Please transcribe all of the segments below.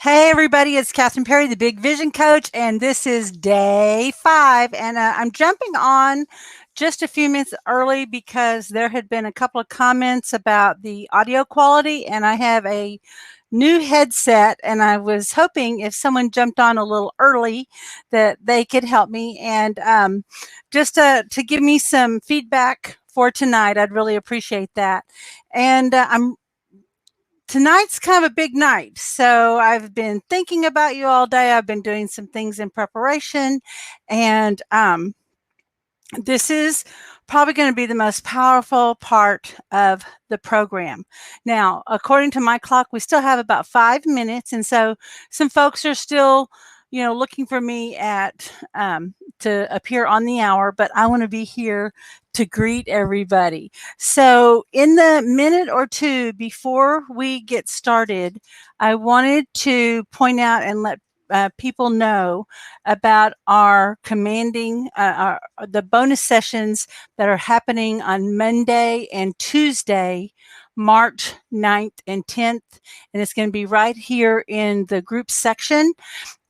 Hey, everybody, it's Catherine Perry, the Big Vision Coach, and this is day 5. And I'm jumping on just a few minutes early because there had been a couple of comments about the audio quality, and I have a new headset, and I was hoping if someone jumped on a little early that they could help me and just to give me some feedback for tonight. I'd really appreciate that. And tonight's kind of a big night. So I've been thinking about you all day. I've been doing some things in preparation, and this is probably going to be the most powerful part of the program. Now, according to my clock, we still have about 5 minutes, and so some folks are still, looking for me to appear on the hour, but I want to be here to greet everybody. So, in the minute or two before we get started, I wanted to point out and let people know about our the bonus sessions that are happening on Monday and Tuesday, March 9th and 10th. And it's going to be right here in the group section.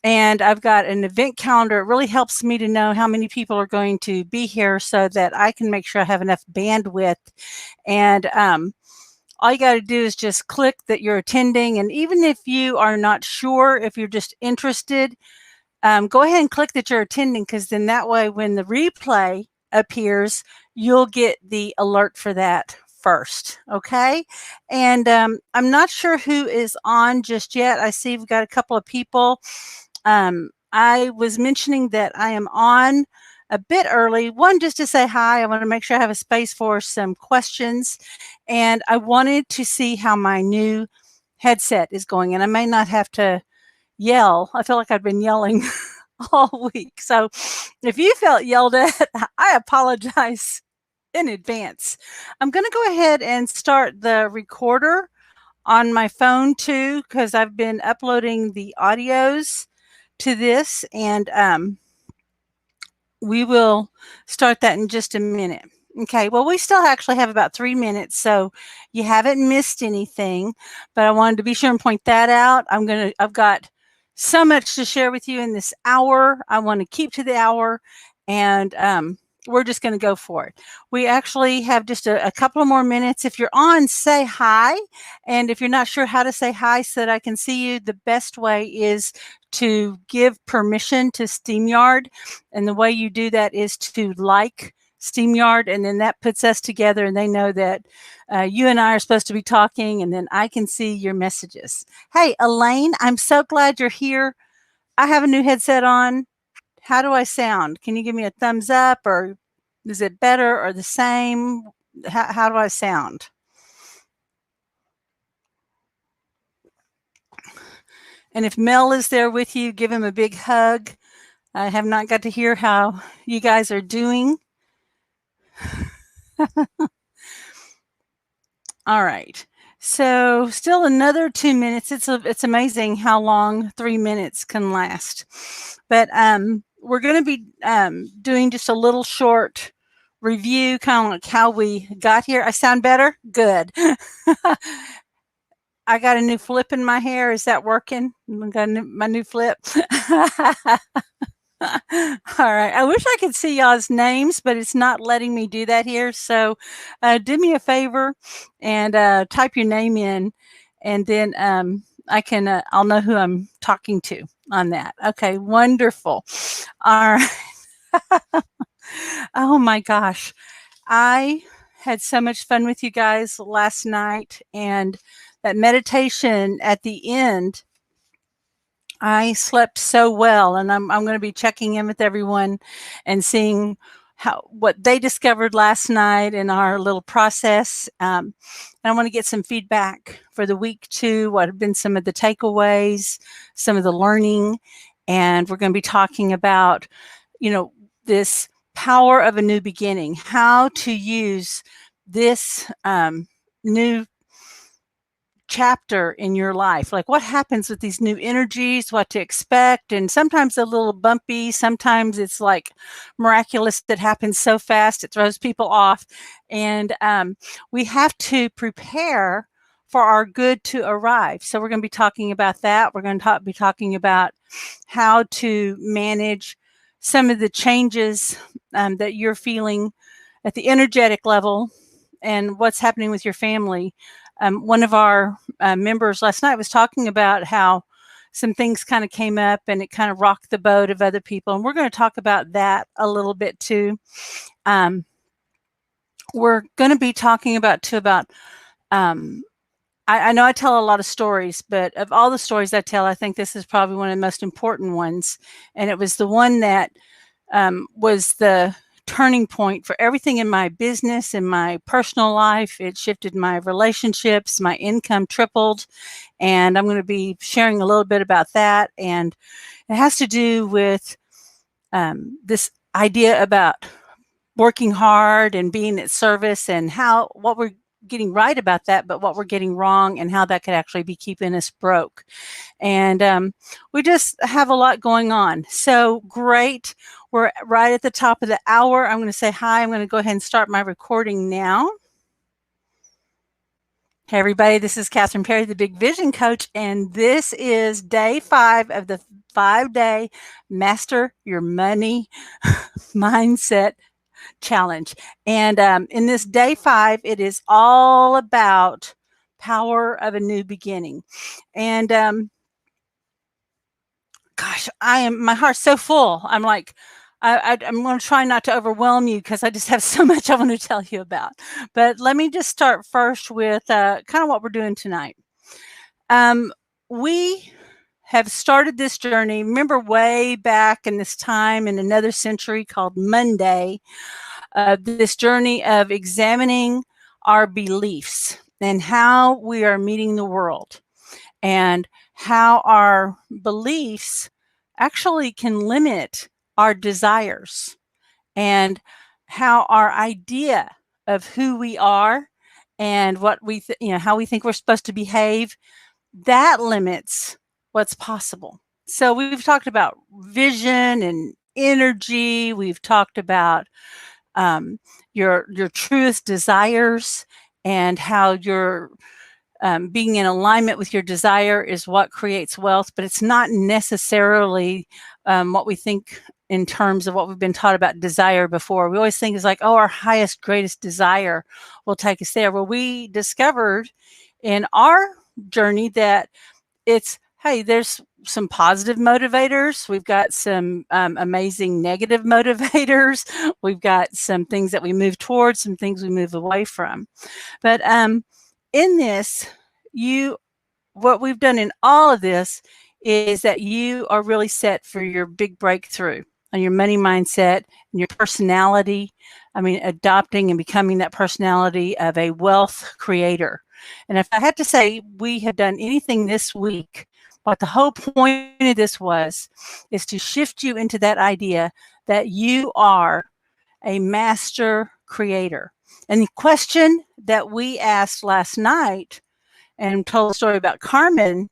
And I've got an event calendar. It really helps me to know how many people are going to be here so that I can make sure I have enough bandwidth. And all you got to do is just click that you're attending. And even if you are not sure, if you're just interested, go ahead and click that you're attending, because then that way when the replay appears, you'll get the alert for that first. Okay. And I'm not sure who is on just yet. I see we've got a couple of people. I was mentioning that I am on a bit early. One, just to say hi. I want to make sure I have a space for some questions. And I wanted to see how my new headset is going. And I may not have to yell. I feel like I've been yelling all week. So if you felt yelled at, I apologize in advance. I'm going to go ahead and start the recorder on my phone too, because I've been uploading the audios to this, and we will start that in just a minute. Okay, well, we still actually have about 3 minutes, so you haven't missed anything, but I wanted to be sure and point that out. I've got so much to share with you in this hour. I want to keep to the hour, and we're just going to go for it. We actually have just a couple of more minutes. If you're on, say hi. And if you're not sure how to say hi so that I can see you, the best way is to give permission to StreamYard. And the way you do that is to like StreamYard, and then that puts us together, and they know that you and I are supposed to be talking, and then I can see your messages. Hey, Elaine, I'm so glad you're here. I have a new headset on. How do I sound? Can you give me a thumbs up, or is it better or the same? How do I sound? And if Mel is there with you, give him a big hug. I have not got to hear how you guys are doing. All right. So still another 2 minutes. It's amazing how long 3 minutes can last. But we're going to be doing just a little short review, kind of like how we got here. I sound better? Good. I got a new flip in my hair. Is that working? I got my new flip. All right. I wish I could see y'all's names, but it's not letting me do that here. So do me a favor and type your name in, and then I'll know who I'm talking to on that. Okay, wonderful. All right. Oh my gosh. I had so much fun with you guys last night, and that meditation at the end, I slept so well, and I'm going to be checking in with everyone and seeing what they discovered last night in our little process. And I want to get some feedback for the week too. What have been some of the takeaways, some of the learning, and we're going to be talking about, this power of a new beginning, how to use this new chapter in your life, like what happens with these new energies, what to expect. And sometimes a little bumpy, sometimes it's like miraculous that happens so fast it throws people off. And we have to prepare for our good to arrive. So we're going to be talking about that. We're going to be talking about how to manage some of the changes that you're feeling at the energetic level and what's happening with your family. One of our members last night was talking about how some things kind of came up and it kind of rocked the boat of other people. And we're going to talk about that a little bit too. We're going to be talking about I know I tell a lot of stories, but of all the stories I tell, I think this is probably one of the most important ones. And it was the one that was the turning point for everything in my business, in my personal life. It shifted my relationships, my income tripled, and I'm going to be sharing a little bit about that. And it has to do with this idea about working hard and being at service, and what we're getting right about that, but what we're getting wrong and how that could actually be keeping us broke. And we just have a lot going on. So great. We're right at the top of the hour. I'm going to say hi. I'm going to go ahead and start my recording now. Hey, everybody. This is Catherine Perry, the Big Vision Coach, and this is day 5 of the 5-day Master Your Money Mindset Challenge. And in this day 5, it is all about power of a new beginning. And gosh, my heart's so full. I'm like, I'm going to try not to overwhelm you because I just have so much I want to tell you about. But let me just start first with kind of what we're doing tonight. We have started this journey. Remember way back in this time in another century called Monday, this journey of examining our beliefs and how we are meeting the world, and how our beliefs actually can limit our desires, and how our idea of who we are and what how we think we're supposed to behave, that limits what's possible. So we've talked about vision and energy. We've talked about your truest desires, and how your being in alignment with your desire is what creates wealth, but it's not necessarily what we think in terms of what we've been taught about desire before. We always think it's like, oh, our highest, greatest desire will take us there. Well, we discovered in our journey that it's, hey, there's some positive motivators. We've got some amazing negative motivators. We've got some things that we move towards, some things we move away from. But in this, what we've done in all of this is that you are really set for your big breakthrough on your money mindset and your personality. I mean, adopting and becoming that personality of a wealth creator. And if I had to say we have done anything this week, what the whole point of this is to shift you into that idea that you are a master creator. And the question that we asked last night and told a story about Carmen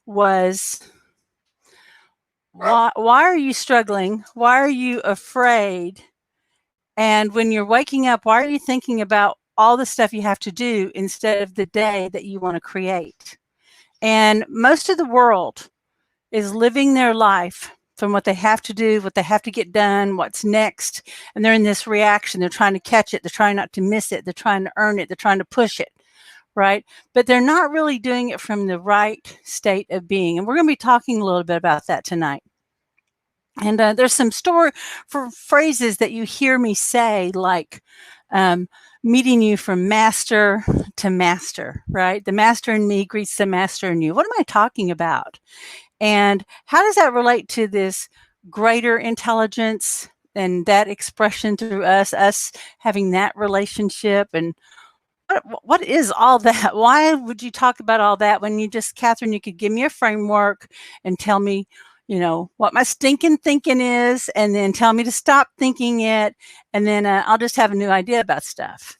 was, why are you struggling? Why are you afraid? And when you're waking up, why are you thinking about all the stuff you have to do instead of the day that you want to create? And most of the world is living their life from what they have to do, what they have to get done, what's next. And they're in this reaction. They're trying to catch it. They're trying not to miss it. They're trying to earn it. They're trying to push it, right? But they're not really doing it from the right state of being. And we're going to be talking a little bit about that tonight. And there's some phrases that you hear me say, like meeting you from master to master, right? The master in me greets the master in you. What am I talking about? And how does that relate to this greater intelligence and that expression through us having that relationship? And what is all that? Why would you talk about all that when you just, Catherine, you could give me a framework and tell me, what my stinking thinking is, and then tell me to stop thinking it, and then I'll just have a new idea about stuff.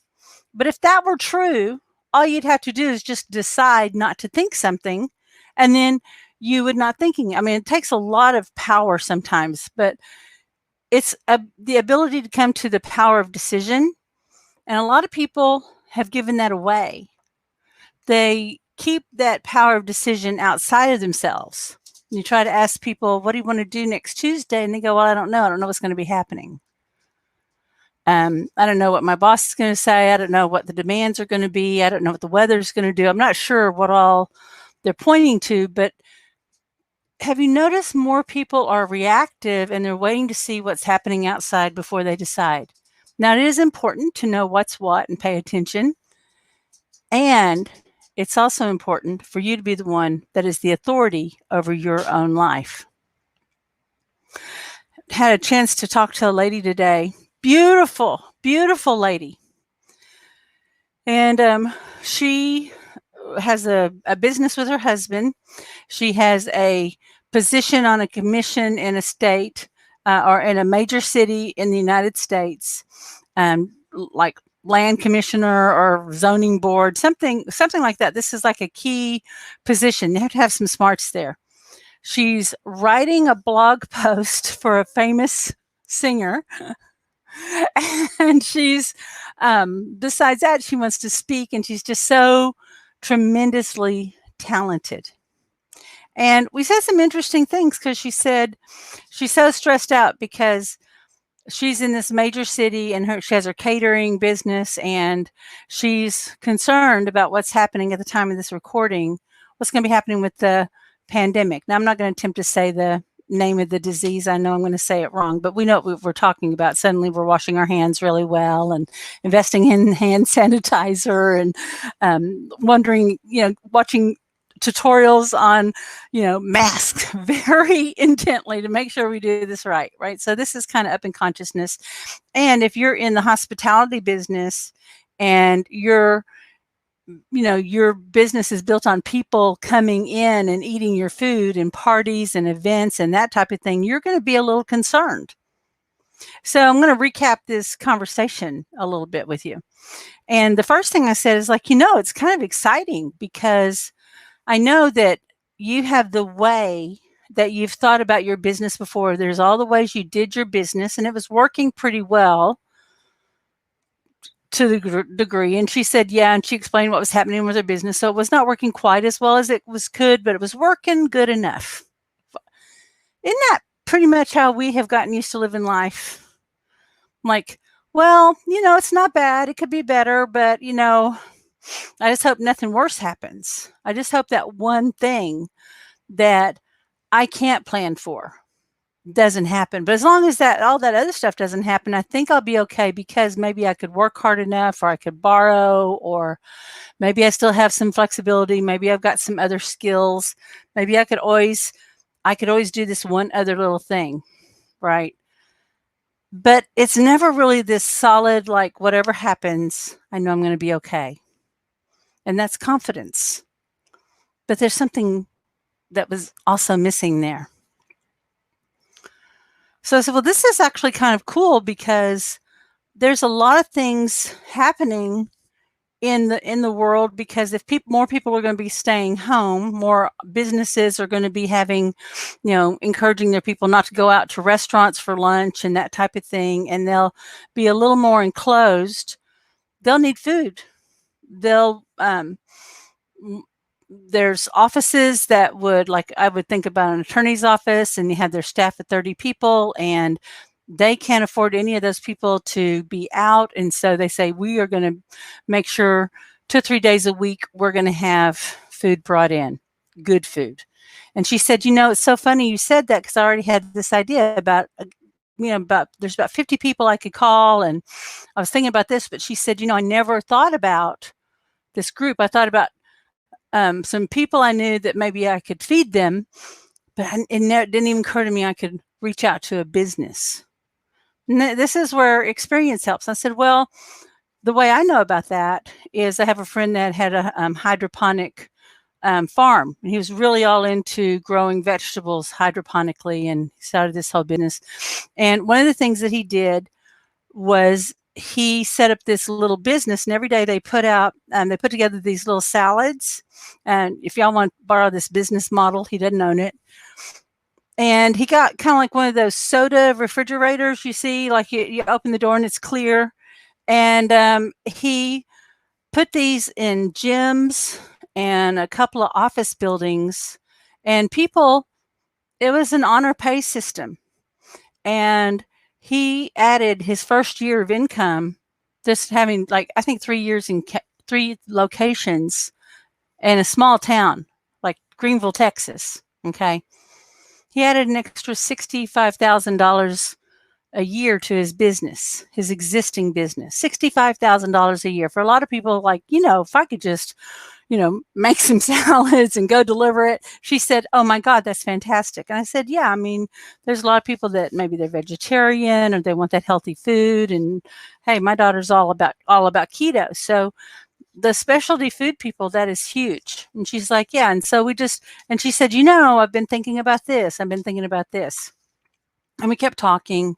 But if that were true, all you'd have to do is just decide not to think something, and then you would not thinking. I mean, it takes a lot of power sometimes, but it's the ability to come to the power of decision. And a lot of people have given that away. they keep that power of decision outside of themselves. You try to ask people, what do you want to do next Tuesday? And they go, well, I don't know. I don't know what's going to be happening. I don't know what my boss is going to say. I don't know what the demands are going to be. I don't know what the weather is going to do. I'm not sure what all they're pointing to, but have you noticed more people are reactive and they're waiting to see what's happening outside before they decide? Now, it is important to know what's what and pay attention. And it's also important for you to be the one that is the authority over your own life. Had a chance to talk to a lady today. Beautiful, beautiful lady. And she has a business with her husband. She has a position on a commission in a state or in a major city in the United States, like land commissioner or zoning board, something like that. This is like a key position. You have to have some smarts there. She's writing a blog post for a famous singer. And she's, besides that, she wants to speak, and she's just so tremendously talented. And we said some interesting things because she said she's so stressed out because she's in this major city and she has her catering business, and she's concerned about what's happening at the time of this recording, what's going to be happening with the pandemic. Now, I'm not going to attempt to say the name of the disease. I know I'm going to say it wrong, but we know what we're talking about. Suddenly we're washing our hands really well and investing in hand sanitizer and wondering, watching tutorials on, masks very intently to make sure we do this right. So this is kind of up in consciousness. And if you're in the hospitality business and your business is built on people coming in and eating your food and parties and events and that type of thing, you're going to be a little concerned. So I'm going to recap this conversation a little bit with you. And the first thing I said is it's kind of exciting because I know that you have the way that you've thought about your business before. There's all the ways you did your business, and it was working pretty well to the degree. And she said, yeah, and she explained what was happening with her business. So it was not working quite as well as it could, but it was working good enough. Isn't that pretty much how we have gotten used to living life? It's not bad. It could be better, but, I just hope nothing worse happens. I just hope that one thing that I can't plan for doesn't happen. But as long as all that other stuff doesn't happen, I think I'll be okay, because maybe I could work hard enough, or I could borrow, or maybe I still have some flexibility. Maybe I've got some other skills. Maybe I could always do this one other little thing, right? But it's never really this solid, whatever happens, I know I'm going to be okay. And that's confidence. But there's something that was also missing there. So I said, well, this is actually kind of cool because there's a lot of things happening in the world, because if more people are going to be staying home, more businesses are going to be having, encouraging their people not to go out to restaurants for lunch and that type of thing, and they'll be a little more enclosed. They'll need food. There's offices that I would think about an attorney's office, and you have their staff of 30 people, and they can't afford any of those people to be out. And so they say, we are going to make sure 2 or 3 days a week, we're going to have food brought in, good food. And she said, it's so funny you said that, because I already had this idea about, there's about 50 people I could call. And I was thinking about this, but she said, I never thought about this group. I thought about some people I knew that maybe I could feed them, but it didn't even occur to me I could reach out to a business. And this is where experience helps. I said, well, the way I know about that is I have a friend that had a hydroponic farm, and he was really all into growing vegetables hydroponically, and he started this whole business. And one of the things that he did was he set up this little business, and every day they put together these little salads. And if y'all want to borrow this business model, he doesn't own it. And he got kind of like one of those soda refrigerators, you see, like you open the door and it's clear. And he put these in gyms and a couple of office buildings, and people, it was an honor pay system. And he added his first year of income, just having like, I think 3 years in 3 locations in a small town like Greenville, Texas. Okay. He added an extra $65,000 a year to his business, his existing business. $65,000 a year. For a lot of people, like, if I could just, make some salads and go deliver it. She said, "Oh my God, that's fantastic." And I said, "Yeah, I mean, there's a lot of people that maybe they're vegetarian or they want that healthy food. And hey, my daughter's all about keto. So the specialty food people, that is huge." And she's like, "Yeah." And so and she said, "I've been thinking about this. I've been thinking about this." And we kept talking.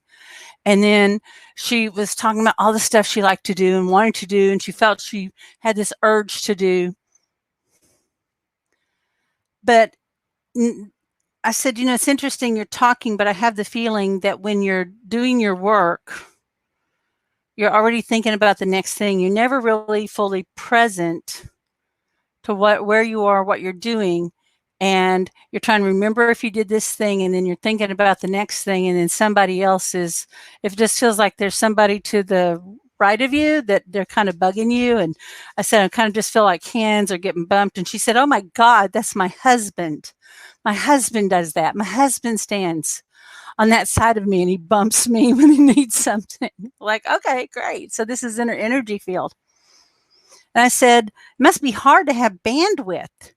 And then she was talking about all the stuff she liked to do and wanted to do. And she felt she had this urge to do. But I said, "It's interesting you're talking, but I have the feeling that when you're doing your work, you're already thinking about the next thing. You're never really fully present to where you are, what you're doing. And you're trying to remember if you did this thing, and then you're thinking about the next thing, and then somebody else if it just feels like there's somebody to the right of you that they're kind of bugging you." And I said, "I kind of just feel like hands are getting bumped." And she said, "Oh my God, that's my husband. My husband does that. My husband stands on that side of me and he bumps me when he needs something." Like, okay, great. So this is in her energy field. And I said, "It must be hard to have bandwidth.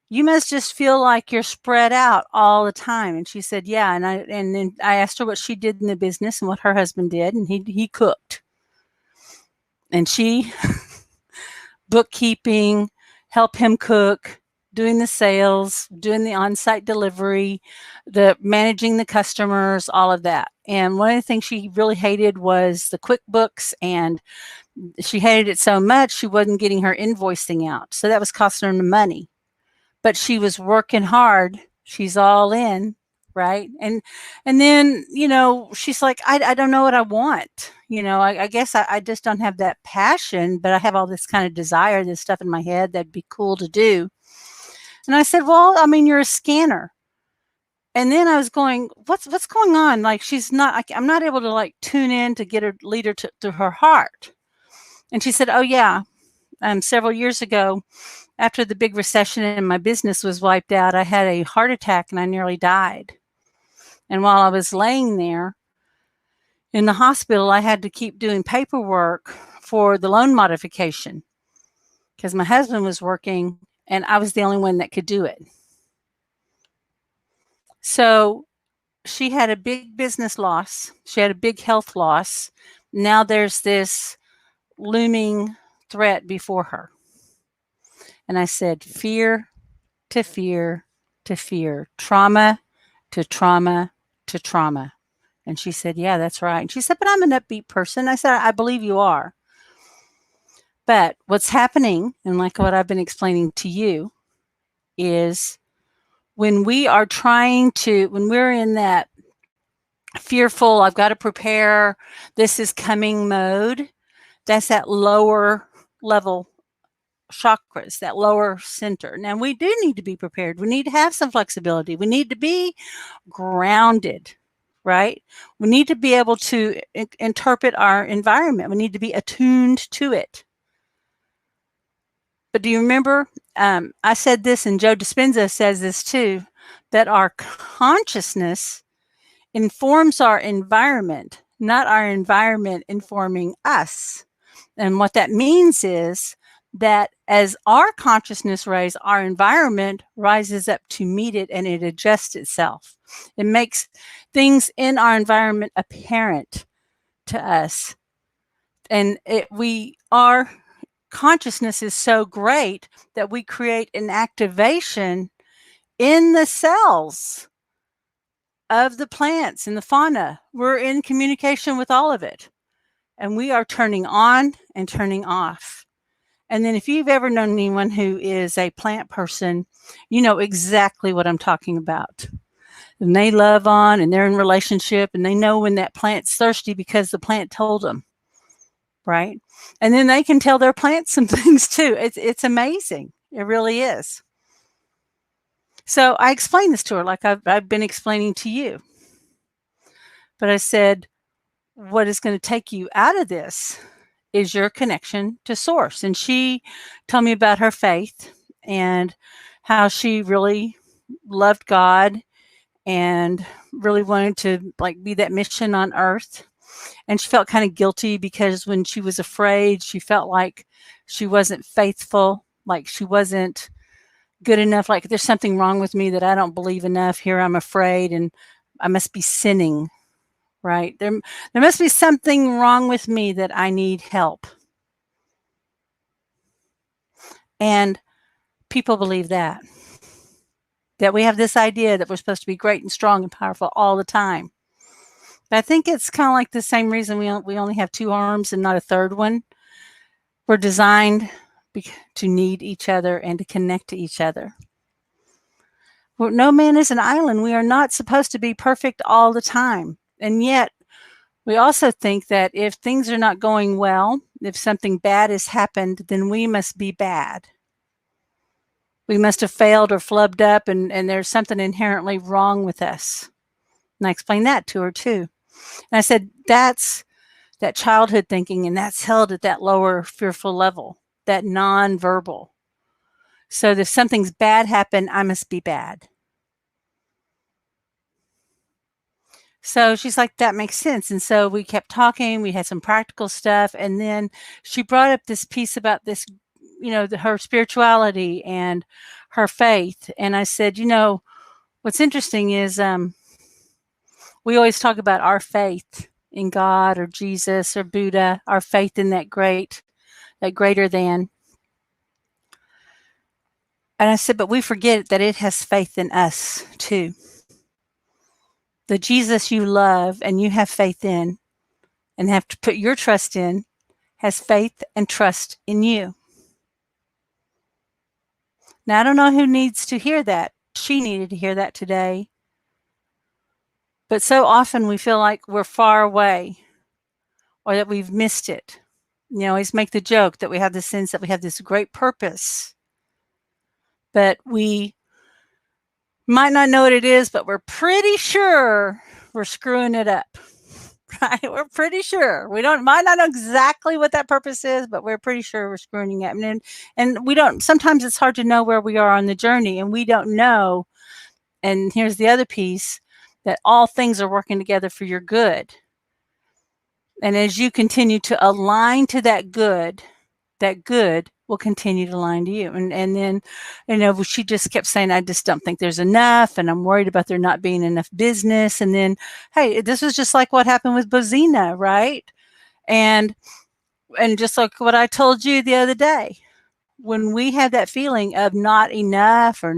You must just feel like you're spread out all the time." And she said, "Yeah." And then I asked her what she did in the business and what her husband did, and he cooked. And she bookkeeping, help him cook, doing the sales, doing the on-site delivery, the managing the customers, all of that. And one of the things she really hated was the QuickBooks, and she hated it so much she wasn't getting her invoicing out. So that was costing her the money. But she was working hard. She's all in, right? And then, she's like, I don't know what I want. I guess I just don't have that passion, but I have all this kind of desire, this stuff in my head that'd be cool to do. And I said, "Well, I mean, you're a scanner." And then I was going, what's going on? Like, I'm not able to like tune in to get her, lead her to her heart. And she said, "Oh yeah, several years ago, after the big recession and my business was wiped out, I had a heart attack and I nearly died. And while I was laying there in the hospital, I had to keep doing paperwork for the loan modification because my husband was working and I was the only one that could do it." So she had a big business loss. She had a big health loss. Now there's this looming threat before her. And I said, fear to fear to fear, trauma to trauma to trauma. And she said, "Yeah, that's right." And she said, "But I'm an upbeat person." I said, "I believe you are. But what's happening, and like what I've been explaining to you, is when we are when we're in that fearful, I've got to prepare, this is coming mode, that's that lower level chakras, that lower center. Now, we do need to be prepared. We need to have some flexibility. We need to be grounded, right? We need to be able to interpret our environment. We need to be attuned to it. But do you remember, I said this, and Joe Dispenza says this too, that our consciousness informs our environment, not our environment informing us. And what that means is that as our consciousness rises, our environment rises up to meet it, and it adjusts itself. It makes things in our environment apparent to us. And our consciousness is so great that we create an activation in the cells of the plants and the fauna. We're in communication with all of it. And we are turning on and turning off. And then if you've ever known anyone who is a plant person, you know exactly what I'm talking about. And they love on and they're in relationship and they know when that plant's thirsty because the plant told them, right? And then they can tell their plants some things too. It's amazing. It really is. So I explained this to her like I've been explaining to you. But I said, what is going to take you out of this is your connection to source. And she told me about her faith and how she really loved God and really wanted to like be that mission on earth. And she felt kind of guilty because when she was afraid, she felt like she wasn't faithful, like she wasn't good enough, like there's something wrong with me that I don't believe enough. Here I'm afraid and I must be sinning, right? There must be something wrong with me that I need help. And people believe that we have this idea that we're supposed to be great and strong and powerful all the time. But I think it's kind of like the same reason we only have 2 arms and not a third one. We're designed to need each other and to connect to each other. No man is an island. We are not supposed to be perfect all the time. And yet, we also think that if things are not going well, if something bad has happened, then we must be bad. We must have failed or flubbed up, and there's something inherently wrong with us. And I explained that to her too. And I said, that's that childhood thinking, and that's held at that lower fearful level, that non-verbal. So if something's bad happened, I must be bad. So she's like, that makes sense. And so we kept talking, we had some practical stuff. And then she brought up this piece about this, her spirituality and her faith. And I said, what's interesting is we always talk about our faith in God or Jesus or Buddha, our faith in that greater than. And I said, but we forget that it has faith in us too. The Jesus you love and you have faith in and have to put your trust in has faith and trust in you. Now, I don't know who needs to hear that. She needed to hear that today. But so often we feel like we're far away or that we've missed it. I always make the joke that we have the sense that we have this great purpose, but we might not know what it is, but we're pretty sure we're screwing it up. Right? We're pretty sure. We might not know exactly what that purpose is, but we're pretty sure we're screwing it up. And we don't, sometimes it's hard to know where we are on the journey, and we don't know. And here's the other piece, that all things are working together for your good. And as you continue to align to that good will continue to align to you. And then, she just kept saying, I just don't think there's enough, and I'm worried about there not being enough business. And then, hey, this was just like what happened with Bozina, right? And just like what I told you the other day, when we have that feeling of not enough, or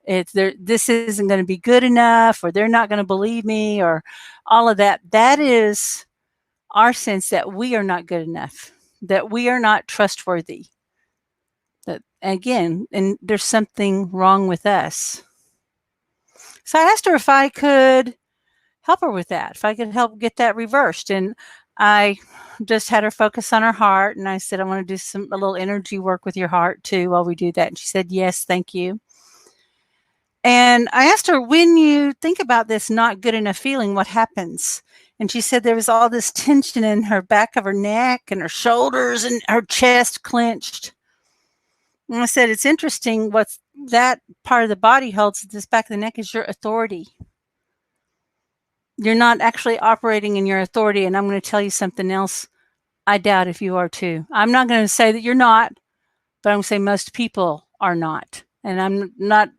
this isn't going to be good enough, or they're not going to believe me, or all of that, that is our sense that we are not good enough, that we are not trustworthy. That, again, and there's something wrong with us. So I asked her if I could help her with that, if I could help get that reversed. And I just had her focus on her heart. And I said, I want to do a little energy work with your heart too while we do that. And she said, yes, thank you. And I asked her, when you think about this not good enough feeling, what happens? And she said there was all this tension in her back of her neck and her shoulders and her chest clenched. And I said, it's interesting, what's that part of the body holds at this back of the neck is your authority. You're not actually operating in your authority. And I'm going to tell you something else. I doubt if you are too. I'm not going to say that you're not, but I'm going to say most people are not. And I'm not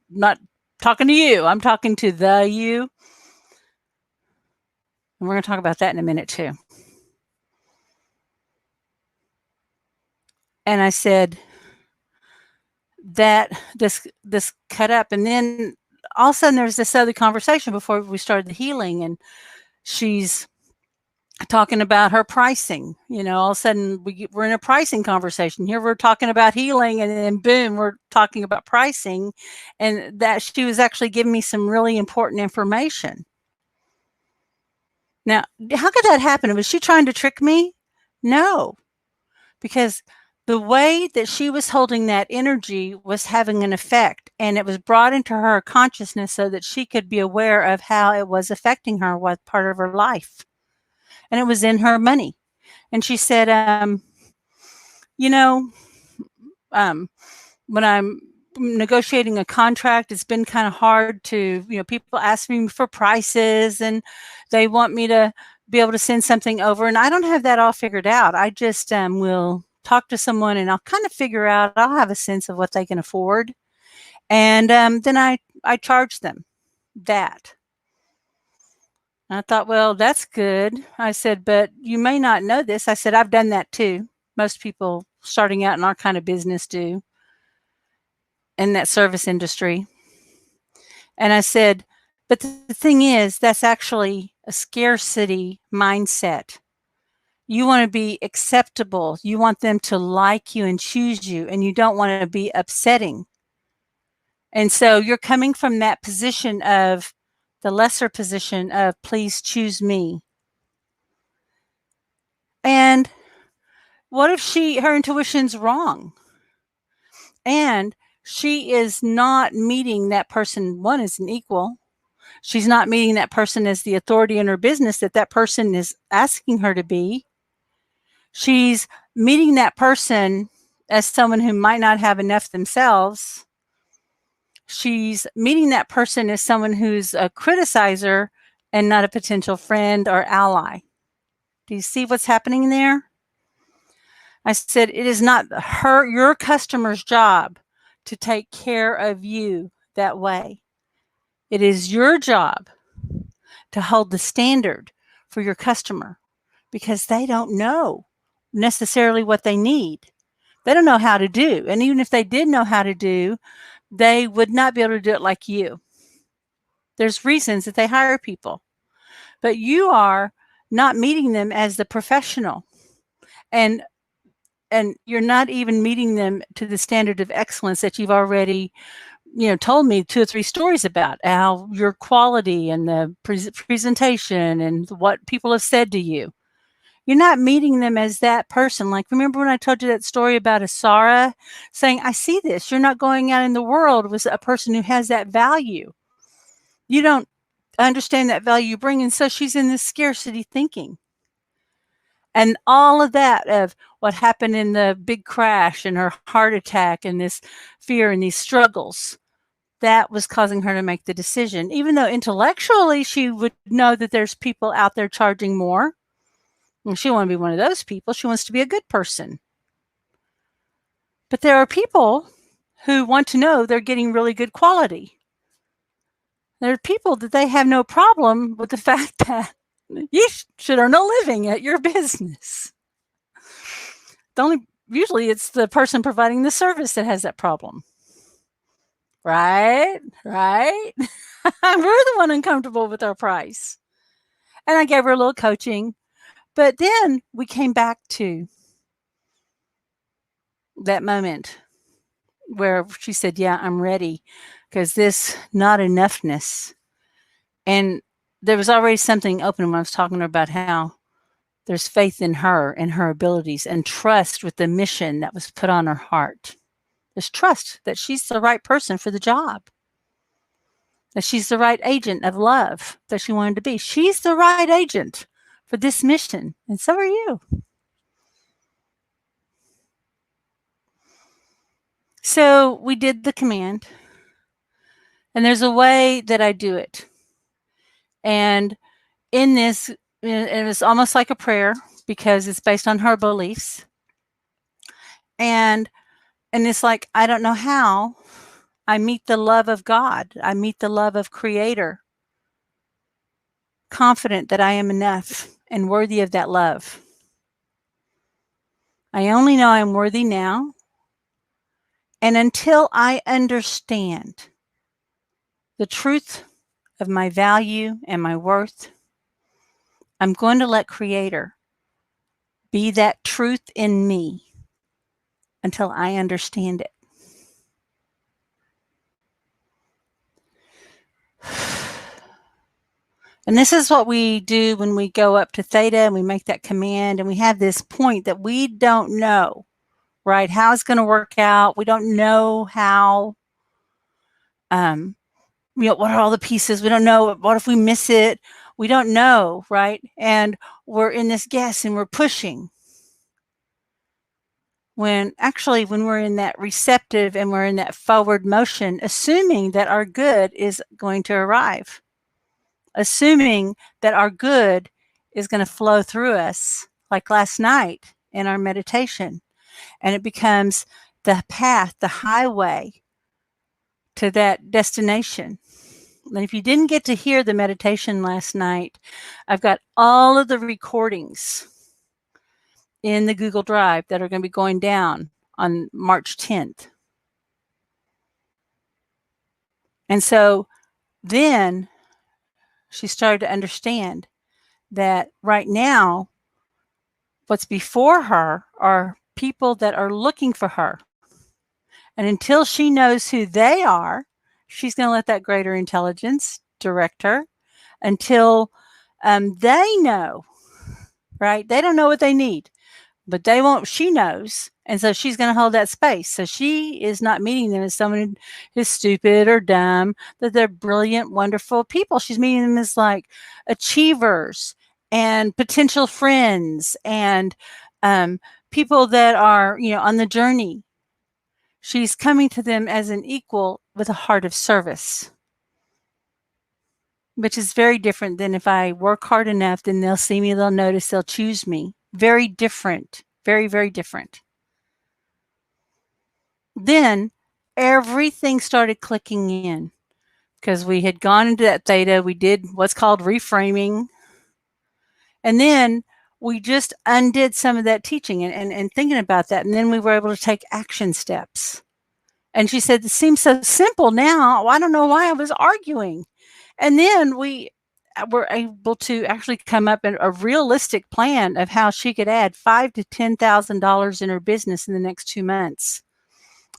talking to you. I'm talking to the you. And we're going to talk about that in a minute too. And I said that this cut up, and then all of a sudden there's this other conversation before we started the healing, and she's talking about her pricing. All of a sudden we're in a pricing conversation. Here we're talking about healing, and then boom, we're talking about pricing, and that she was actually giving me some really important information. Now, how could that happen? Was she trying to trick me? No, because the way that she was holding that energy was having an effect, and it was brought into her consciousness so that she could be aware of how it was affecting her, what part of her life. And it was in her money. And she said, you know, when I'm negotiating a contract, it's been kind of hard to, people ask me for prices and they want me to be able to send something over. And I don't have that all figured out. I just will talk to someone and I'll kind of figure out, I'll have a sense of what they can afford. And then I charge them that. And I thought, well, that's good. I said, but you may not know this. I said, I've done that too. Most people starting out in our kind of business do, in that service industry. And I said, but the thing is, that's actually a scarcity mindset. You want to be acceptable. You want them to like you and choose you, and you don't want to be upsetting. And so you're coming from that position of the lesser position of please choose me. And what if her intuition's wrong? And she is not meeting that person, one, as an equal. She's not meeting that person as the authority in her business that person is asking her to be. She's meeting that person as someone who might not have enough themselves. She's meeting that person as someone who's a criticizer and not a potential friend or ally. Do you see what's happening there? I said, it is not your customer's job to take care of you that way. It is your job to hold the standard for your customer, because they don't know necessarily what they need. They don't know how to do. And even if they did know how to do, they would not be able to do it like you. There's reasons that they hire people, but you are not meeting them as the professional. And you're not even meeting them to the standard of excellence that you've already, told me 2 or 3 stories about, how your quality and the presentation and what people have said to you. You're not meeting them as that person. Like, remember when I told you that story about Asara saying, I see this. You're not going out in the world with a person who has that value. You don't understand that value you bring. And so she's in this scarcity thinking. And all of that of what happened in the big crash and her heart attack and this fear and these struggles, that was causing her to make the decision, even though intellectually she would know that there's people out there charging more. And she wants to be one of those people. She wants to be a good person. But there are people who want to know they're getting really good quality. There are people that they have no problem with the fact that you should earn a living at your business. Usually it's the person providing the service that has that problem. Right? We're the one uncomfortable with our price. And I gave her a little coaching. But then we came back to that moment where she said, yeah, I'm ready, because this not enoughness. And there was already something open when I was talking to her about how there's faith in her and her abilities and trust with the mission that was put on her heart. There's trust that she's the right person for the job, that she's the right agent of love that she wanted to be. She's the right agent for this mission, and so are you. So we did the command, and there's a way that I do it. And in this, it was almost like a prayer because it's based on her beliefs. And it's like, I don't know how I meet the love of God. I meet the love of Creator, confident that I am enough and worthy of that love. I only know I'm worthy now. And until I understand the truth of my value and my worth, I'm going to let Creator be that truth in me until I understand it. And this is what we do when we go up to theta and we make that command, and we have this point that we don't know right? How it's going to work out. We don't know how, what are all the pieces? We don't know. What if we miss it? We don't know, right? And we're in this guess and we're pushing. When actually, when we're in that receptive and we're in that forward motion, assuming that our good is going to arrive, assuming that our good is going to flow through us, like last night in our meditation, and it becomes the path, the highway to that destination. And if you didn't get to hear the meditation last night, I've got all of the recordings in the Google Drive that are going to be going down on March 10th. And so then she started to understand that right now, what's before her are people that are looking for her. And until she knows who they are, she's going to let that greater intelligence direct her until they know, right? They don't know what they need, but they won't. She knows. And so she's going to hold that space. So she is not meeting them as someone who's stupid or dumb, that they're brilliant, wonderful people. She's meeting them as like achievers and potential friends and people that are, on the journey. She's coming to them as an equal with a heart of service, which is very different than if I work hard enough, then they'll see me, they'll notice, they'll choose me. Very different. Very, very different. Then everything started clicking in because we had gone into that theta. We did what's called reframing. And then we just undid some of that teaching and thinking about that. And then we were able to take action steps. And she said, it seems so simple now. I don't know why I was arguing. And then we were able to actually come up with a realistic plan of how she could add $5,000 to $10,000 in her business in the next 2 months.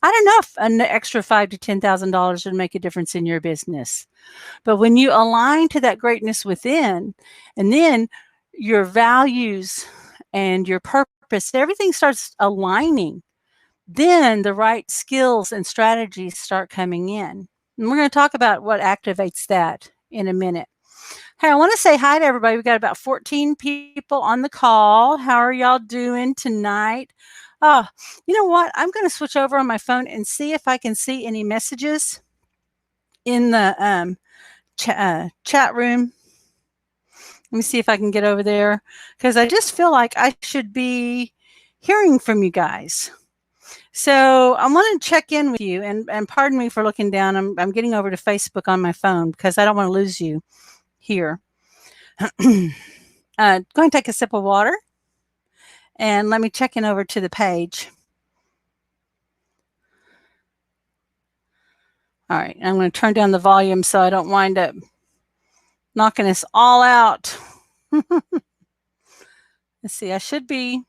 I don't know if an extra $5,000 to $10,000 would make a difference in your business. But when you align to that greatness within, and then your values and your purpose, everything starts aligning, then the right skills and strategies start coming in. And we're going to talk about what activates that in a minute. Hey, I want to say hi to everybody. We've got about 14 people on the call. How are y'all doing tonight? Oh, you know what? I'm going to switch over on my phone and see if I can see any messages in the chat room. Let me see if I can get over there because I just feel like I should be hearing from you guys. So I want to check in with you, and pardon me for looking down. I'm getting over to Facebook on my phone because I don't want to lose you here. Go ahead and take a sip of water, and let me check in over to the page. All right, I'm going to turn down the volume so I don't wind up knocking us all out. Let's see, I should be.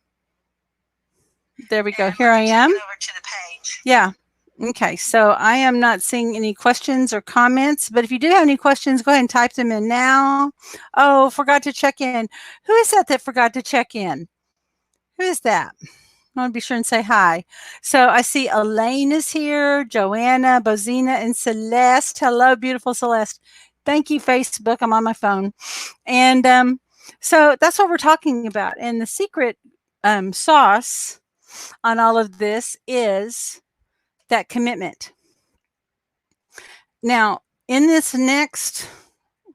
There we go. Here I am. Over to the page. Yeah. Okay. So I am not seeing any questions or comments, but if you do have any questions, go ahead and type them in now. Oh, forgot to check in. Who is that forgot to check in? Who is that? I want to be sure and say hi. So I see Elaine is here, Joanna, Bozina, and Celeste. Hello, beautiful Celeste. Thank you, Facebook. I'm on my phone. And so that's what we're talking about. And the secret sauce on all of this is that commitment. Now, in this next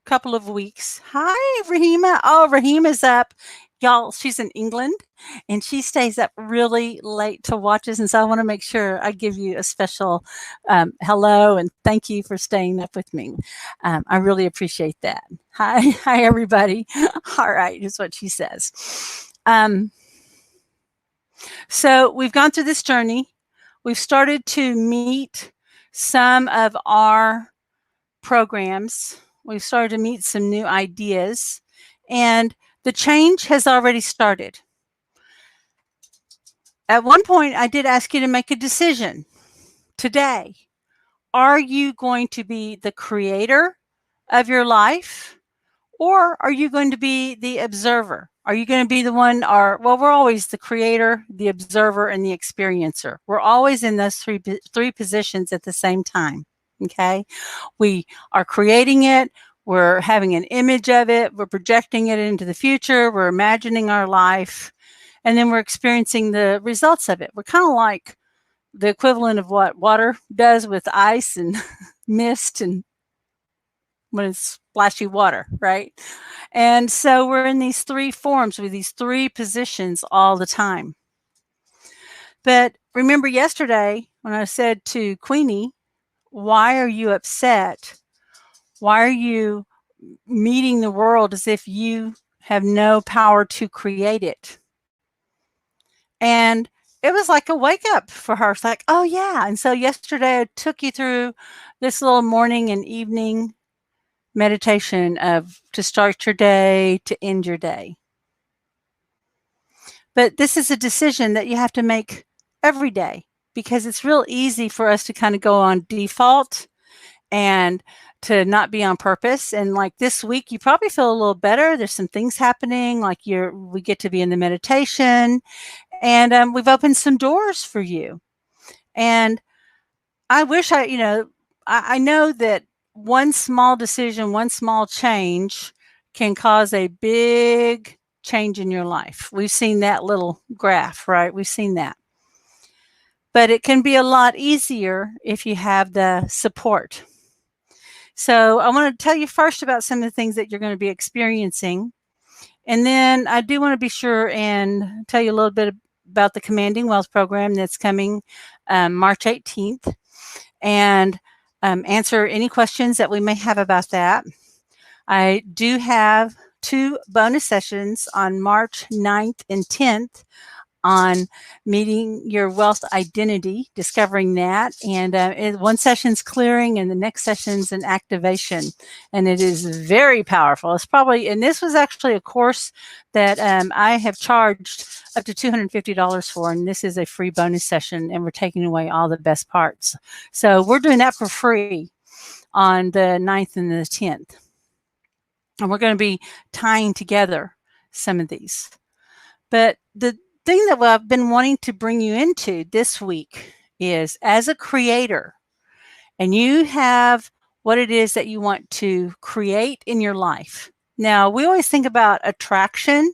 couple of weeks, hi, Rahima. Oh, Rahima's up. Y'all, she's in England, and she stays up really late to watch us. And so I want to make sure I give you a special hello and thank you for staying up with me. I really appreciate that. Hi, everybody. All right, is what she says. So we've gone through this journey. We've started to meet some of our programs. We've started to meet some new ideas, and the change has already started. At one point, I did ask you to make a decision today. Are you going to be the creator of your life, or are you going to be the observer? Are you going to be the one, or, well, we're always the creator, the observer, and the experiencer. We're always in those three positions at the same time, okay? We are creating it, we're having an image of it, we're projecting it into the future, we're imagining our life, and then we're experiencing the results of it. We're kind of like the equivalent of what water does with ice and mist and when it's splashy water, right? And so we're in these three forms with these three positions all the time. But remember yesterday when I said to Queenie, why are you upset? Why are you meeting the world as if you have no power to create it? And it was like a wake up for her. It's like, oh yeah. And so yesterday I took you through this little morning and evening meditation of to start your day, to end your day. But this is a decision that you have to make every day because it's real easy for us to kind of go on default and to not be on purpose. And like this week, you probably feel a little better. There's some things happening, like we get to be in the meditation, and we've opened some doors for you. And I wish I know that one small decision, one small change can cause a big change in your life. We've seen that little graph, right? We've seen that. But it can be a lot easier if you have the support. So I want to tell you first about some of the things that you're going to be experiencing. And then I do want to be sure and tell you a little bit about the Commanding Wealth program that's coming March 18th and answer any questions that we may have about that. I do have 2 bonus sessions on March 9th and 10th on meeting your wealth identity, discovering that. And one session's clearing and the next session's an activation. And it is very powerful. It's probably, and this was actually a course that I have charged up to $250 for, and this is a free bonus session, and we're taking away all the best parts. So we're doing that for free on the 9th and the 10th. And we're going to be tying together some of these. But the thing that I've been wanting to bring you into this week is, as a creator, and you have what it is that you want to create in your life. Now, we always think about attraction,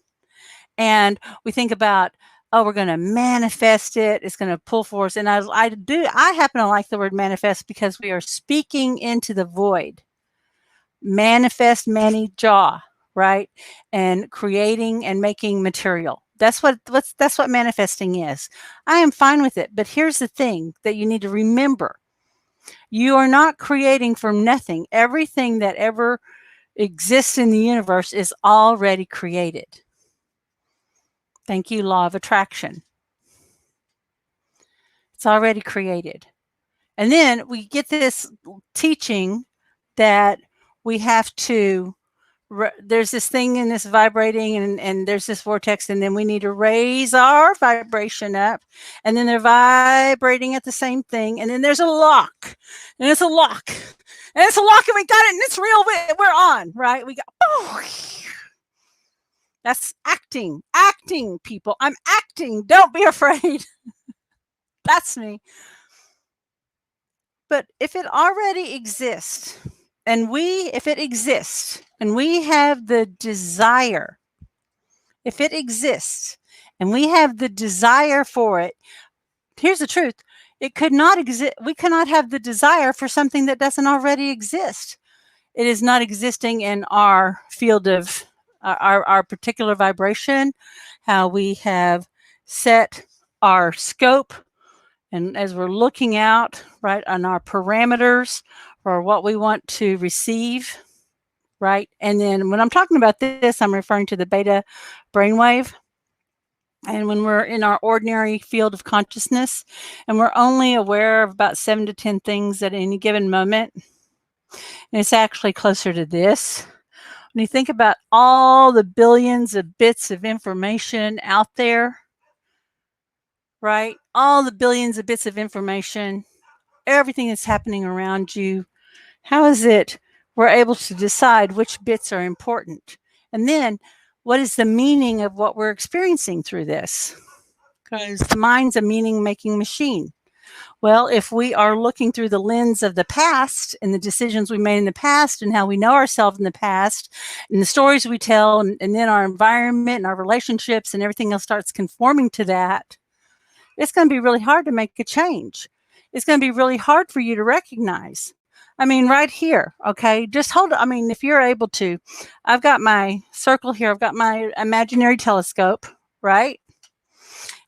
and we think about, oh, we're going to manifest it. It's going to pull for us. And I happen to like the word manifest because we are speaking into the void. Manifest, mani, jaw, right? And creating and making material. That's what manifesting is. I am fine with it. But here's the thing that you need to remember. You are not creating from nothing. Everything that ever exists in the universe is already created. Thank you, law of attraction. It's already created. And then we get this teaching that we have to, there's this thing in this vibrating and there's this vortex, and then we need to raise our vibration up, and then they're vibrating at the same thing, and then there's a lock, and it's a lock, and it's a lock, and we got it, and it's real, we're on, right? We got, oh, that's acting, people. I'm acting. Don't be afraid. That's me. But if it already exists, if it exists, and we have the desire, if it exists, and we have the desire for it, here's the truth. It could not exist. We cannot have the desire for something that doesn't already exist. It is not existing in our field of our particular vibration, how we have set our scope, and as we're looking out, right, on our parameters for what we want to receive, right? And then when I'm talking about this, I'm referring to the beta brainwave. And when we're in our ordinary field of consciousness, and we're only aware of about 7 to 10 things at any given moment, and it's actually closer to this. When you think about all the billions of bits of information out there, right? All the billions of bits of information, everything that's happening around you, how is it we're able to decide which bits are important? And then What is the meaning of what we're experiencing through this? Because the mind's a meaning-making machine. Well, if we are looking through the lens of the past and the decisions we made in the past and how we know ourselves in the past and the stories we tell and then our environment and our relationships and everything else starts conforming to that, it's going to be really hard to make a change. It's going to be really hard for you to recognize. I mean, right here, okay, just hold it. I mean, if you're able to, I've got my circle here. I've got my imaginary telescope, right?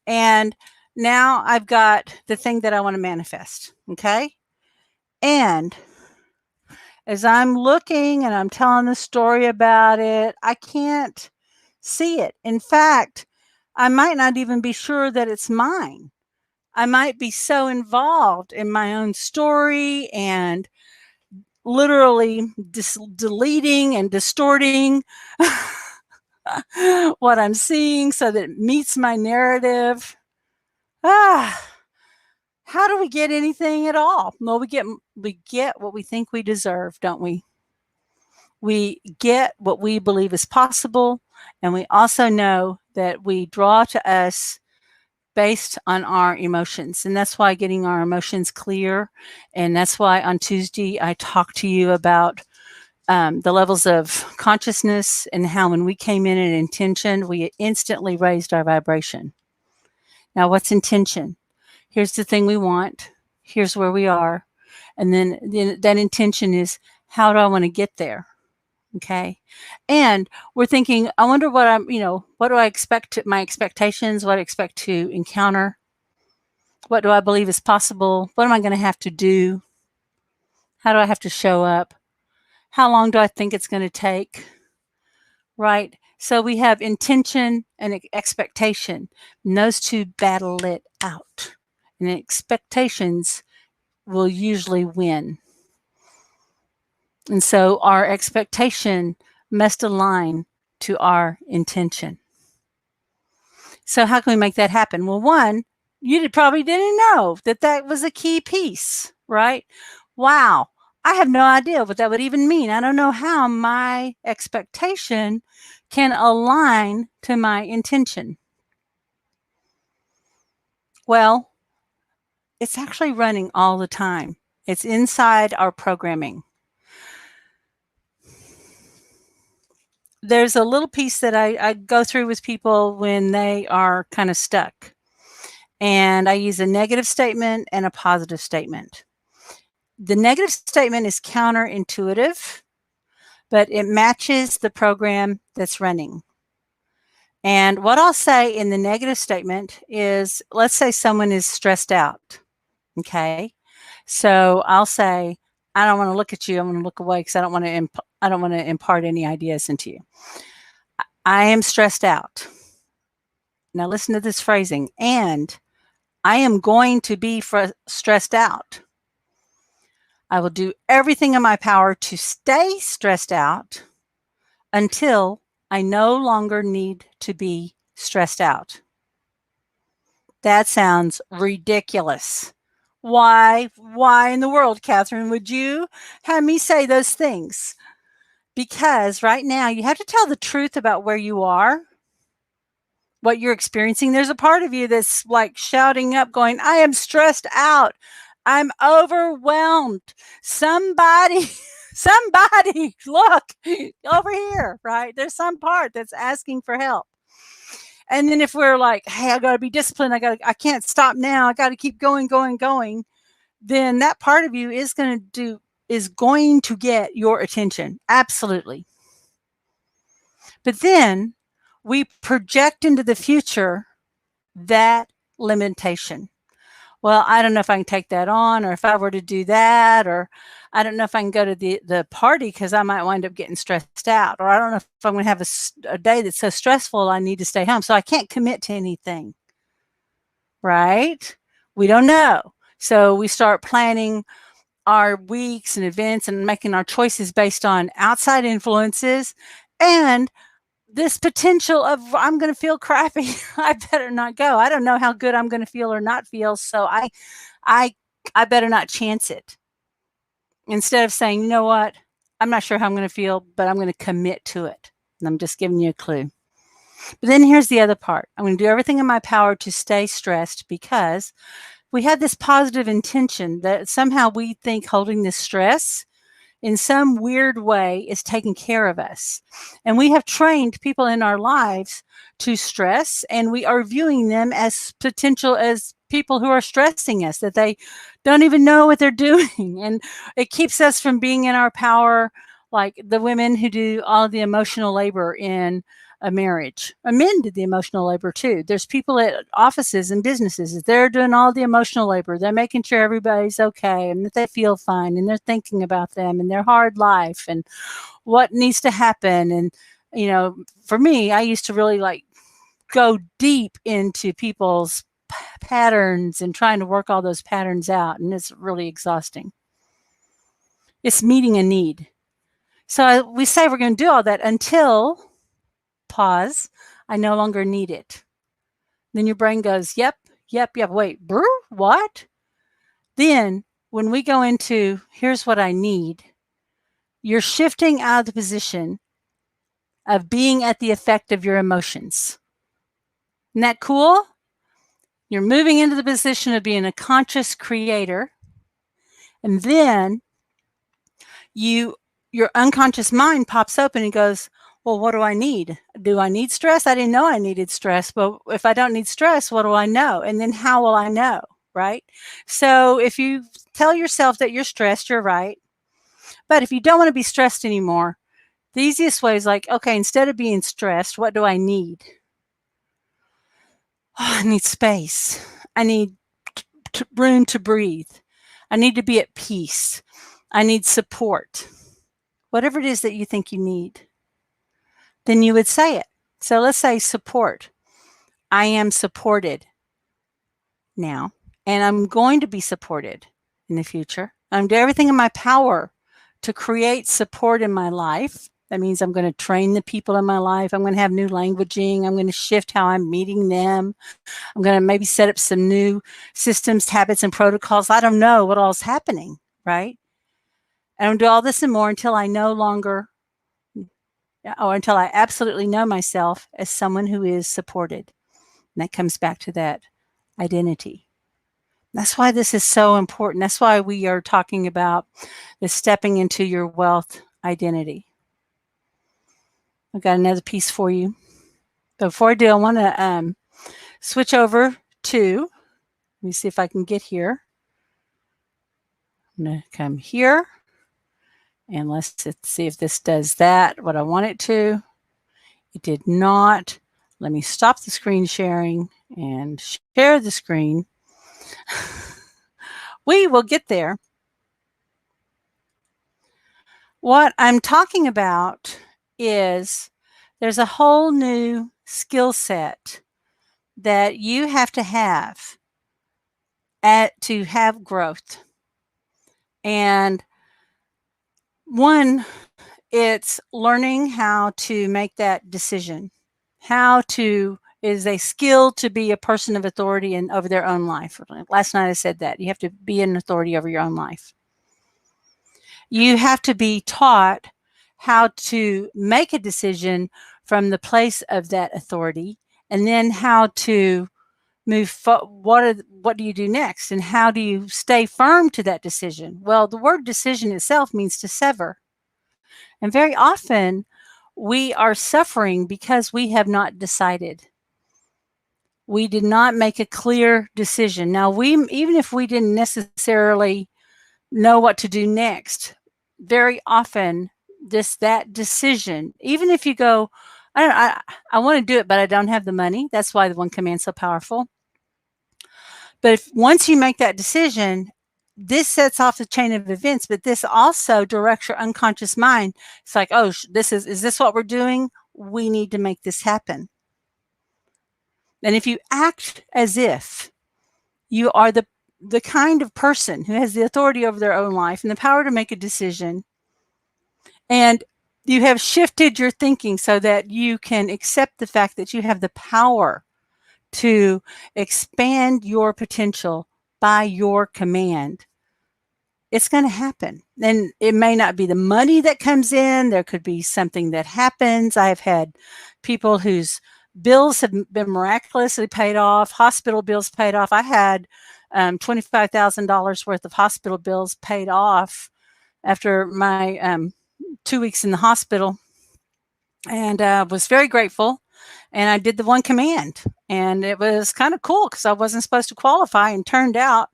And now I've got the thing that I want to manifest, okay? And as I'm looking and I'm telling the story about it, I can't see it. In fact, I might not even be sure that it's mine. I might be so involved in my own story and literally deleting and distorting what I'm seeing so that it meets my narrative. How do we get anything at all? Well, we get what we think we deserve, don't we? We get what we believe is possible, and we also know that we draw to us based on our emotions. And that's why getting our emotions clear, and that's why on Tuesday I talked to you about the levels of consciousness and how when we came in intention, we instantly raised our vibration. Now, what's intention? Here's the thing we want. Here's where we are. And then that intention is, how do I want to get there? Okay. And we're thinking, I wonder what what do I expect, my expectations, what I expect to encounter? What do I believe is possible? What am I going to have to do? How do I have to show up? How long do I think it's going to take? Right? So we have intention and expectation. And those two battle it out. And expectations will usually win. And so our expectation must align to our intention. So how can we make that happen? Well, one, you probably didn't know that that was a key piece, right? Wow. I have no idea what that would even mean. I don't know how my expectation can align to my intention. Well, it's actually running all the time. It's inside our programming. There's a little piece that I go through with people when they are kind of stuck. And I use a negative statement and a positive statement. The negative statement is counterintuitive, but it matches the program that's running. And what I'll say in the negative statement is, let's say someone is stressed out. Okay. So I'll say, I don't want to look at you. I want to look away because I don't want to impart any ideas into you. I am stressed out. Now listen to this phrasing. And I am going to be stressed out. I will do everything in my power to stay stressed out until I no longer need to be stressed out. That sounds ridiculous. Why in the world, Catherine, would you have me say those things? Because right now you have to tell the truth about where you are, what you're experiencing. There's a part of you that's like shouting up, going, I am stressed out. I'm overwhelmed. Somebody, look over here, right? There's some part that's asking for help. And then if we're like, hey, I got to be disciplined. I can't stop now. I got to keep going. Then that part of you is going to get your attention. Absolutely. But then we project into the future that limitation. Well, I don't know if I can take that on, or if I were to do that, or I don't know if I can go to the party because I might wind up getting stressed out, or I don't know if I'm going to have a day that's so stressful I need to stay home. So I can't commit to anything, right? We don't know. So we start planning our weeks and events and making our choices based on outside influences and this potential of, I'm going to feel crappy. I better not go. I don't know how good I'm going to feel or not feel. So I better not chance it. Instead of saying, you know what, I'm not sure how I'm going to feel, but I'm going to commit to it. And I'm just giving you a clue. But then here's the other part. I'm going to do everything in my power to stay stressed because we have this positive intention that somehow we think holding this stress in some weird way is taking care of us. And we have trained people in our lives to stress, and we are viewing them as potential as people who are stressing us, that they don't even know what they're doing. And it keeps us from being in our power, like the women who do all of the emotional labor in a marriage. Men do the emotional labor too. There's people at offices and businesses, they're doing all the emotional labor. They're making sure everybody's okay and that they feel fine, and they're thinking about them and their hard life and what needs to happen. And, you know, for me, I used to really like go deep into people's patterns and trying to work all those patterns out. And it's really exhausting. It's meeting a need. So we say we're going to do all that until, pause, I no longer need it. Then your brain goes, yep, wait, brr, what? Then when we go into, here's what I need, you're shifting out of the position of being at the effect of your emotions. Isn't that cool? You're moving into the position of being a conscious creator. And then your unconscious mind pops open and goes, well, what do I need? Do I need stress? I didn't know I needed stress. But if I don't need stress, what do I know? And then how will I know, right? So if you tell yourself that you're stressed, you're right. But if you don't want to be stressed anymore, the easiest way is like, okay, instead of being stressed, what do I need? Oh, I need space. I need room to breathe. I need to be at peace. I need support. Whatever it is that you think you need, then you would say it. So let's say support. I am supported now, and I'm going to be supported in the future. I'm doing everything in my power to create support in my life. That means I'm going to train the people in my life. I'm going to have new languaging. I'm going to shift how I'm meeting them. I'm going to maybe set up some new systems, habits, and protocols. I don't know what all's happening, right? And I'm going to do all this and more until I no longer, or until I absolutely know myself as someone who is supported. And that comes back to that identity. That's why this is so important. That's why we are talking about the stepping into your wealth identity. I've got another piece for you. But before I do, I want to switch over to, let me see if I can get here. I'm going to come here. And let's see if this does that, what I want it to. It did not. Let me stop the screen sharing and share the screen. We will get there. What I'm talking about is there's a whole new skill set that you have to have to have growth. And one, it's learning how to make that decision. How to is a skill to be a person of authority and over their own life. Last night I said that. You have to be an authority over your own life. You have to be taught how to make a decision from the place of that authority, and then how to move forward. What do you do next, and how do you stay firm to that decision? Well, the word decision itself means to sever. And very often we are suffering because we have not decided. We did not make a clear decision. Now, even if we didn't necessarily know what to do next, very often that decision, even if you go, I want to do it, but I don't have the money. That's why the one command's so powerful. But once you make that decision, this sets off the chain of events, but this also directs your unconscious mind. It's like, oh, is this what we're doing? We need to make this happen. And if you act as if you are the kind of person who has the authority over their own life and the power to make a decision, and you have shifted your thinking so that you can accept the fact that you have the power to expand your potential by your command, it's going to happen. And it may not be the money that comes in. There could be something that happens. I've had people whose bills have been miraculously paid off. Hospital bills paid off. I had $25,000 worth of hospital bills paid off after my 2 weeks in the hospital, and was very grateful. And I did the one command, and it was kind of cool because I wasn't supposed to qualify, and turned out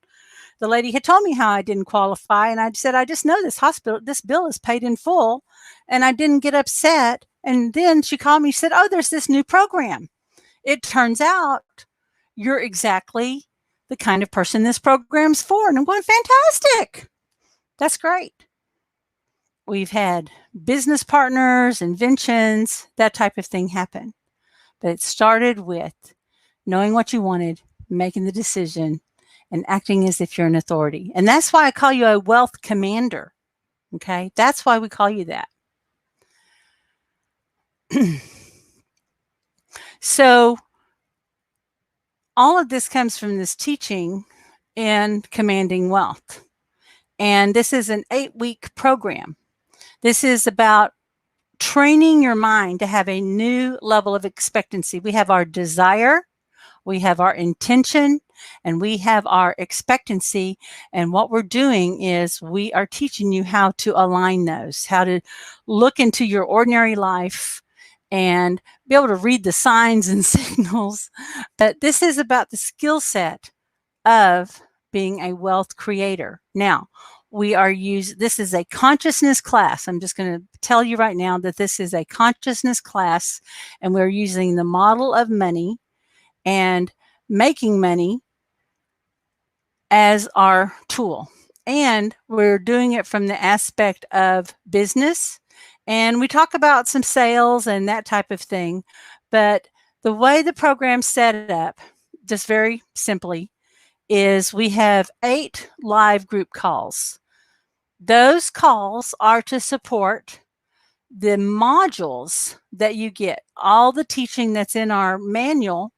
the lady had told me how I didn't qualify, and I said, I just know this bill is paid in full, and I didn't get upset. And then she called me, said, oh, there's this new program. It turns out you're exactly the kind of person this program's for. And I'm going, fantastic. That's great. We've had business partners, inventions, that type of thing happen. But it started with knowing what you wanted, making the decision, and acting as if you're an authority. And that's why I call you a wealth commander. Okay? That's why we call you that. So all of this comes from this teaching in Commanding Wealth. And this is an 8-week program. This is about training your mind to have a new level of expectancy. We have our desire, we have our intention, and we have our expectancy. And what we're doing is we are teaching you how to align those, how to look into your ordinary life and be able to read the signs and signals. But this is about the skill set of being a wealth creator. Now, this is a consciousness class. I'm just going to tell you right now that this is a consciousness class, and we're using the model of money and making money as our tool. And we're doing it from the aspect of business. And we talk about some sales and that type of thing. But the way the program's set up, just very simply, is we have 8 live group calls. Those calls are to support the modules that you get. All the teaching that's in our manual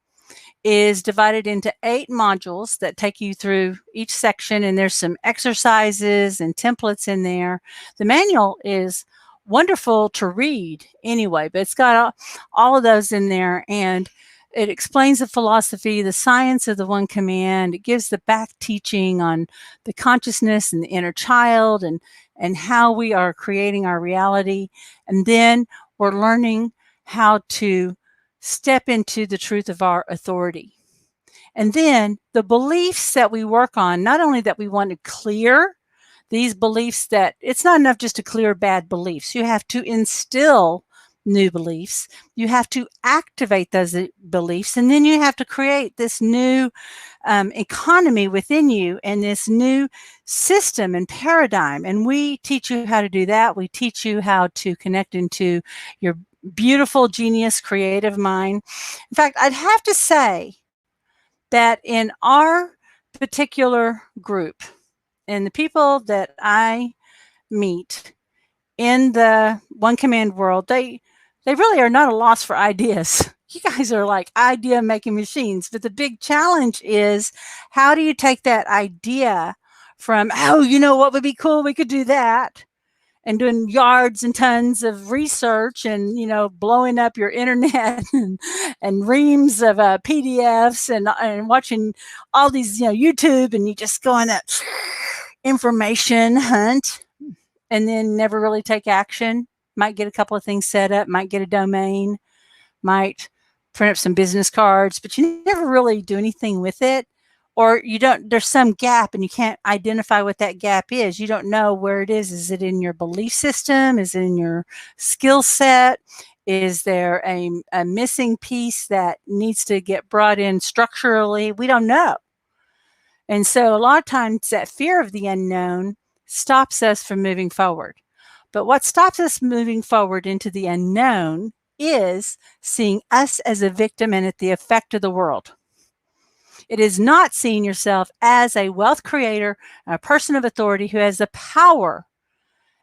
is divided into 8 modules that take you through each section, and there's some exercises and templates in there. The manual is wonderful to read anyway, but it's got all of those in there, and it explains the philosophy, the science of the one command. It gives the back teaching on the consciousness and the inner child, and how we are creating our reality. And then we're learning how to step into the truth of our authority. And then the beliefs that we work on, not only that we want to clear these beliefs, that it's not enough just to clear bad beliefs. You have to instill new beliefs. You have to activate those beliefs, and then you have to create this new economy within you and this new system and paradigm. And we teach you how to do that. We teach you how to connect into your beautiful, genius, creative mind. In fact, I'd have to say that in our particular group, and the people that I meet in the one command world, they really are not a loss for ideas. You guys are like idea making machines. But the big challenge is, how do you take that idea from, oh, you know what would be cool? We could do that, and doing yards and tons of research and, blowing up your internet and reams of PDFs and watching all these, YouTube, and you just go on that information hunt and then never really take action. Might get a couple of things set up, might get a domain, might print up some business cards, but you never really do anything with it. Or there's some gap and you can't identify what that gap is. You don't know where it is. Is it in your belief system? Is it in your skill set? Is there a missing piece that needs to get brought in structurally? We don't know. And so a lot of times that fear of the unknown stops us from moving forward. But what stops us moving forward into the unknown is seeing us as a victim and at the effect of the world. It is not seeing yourself as a wealth creator, a person of authority who has the power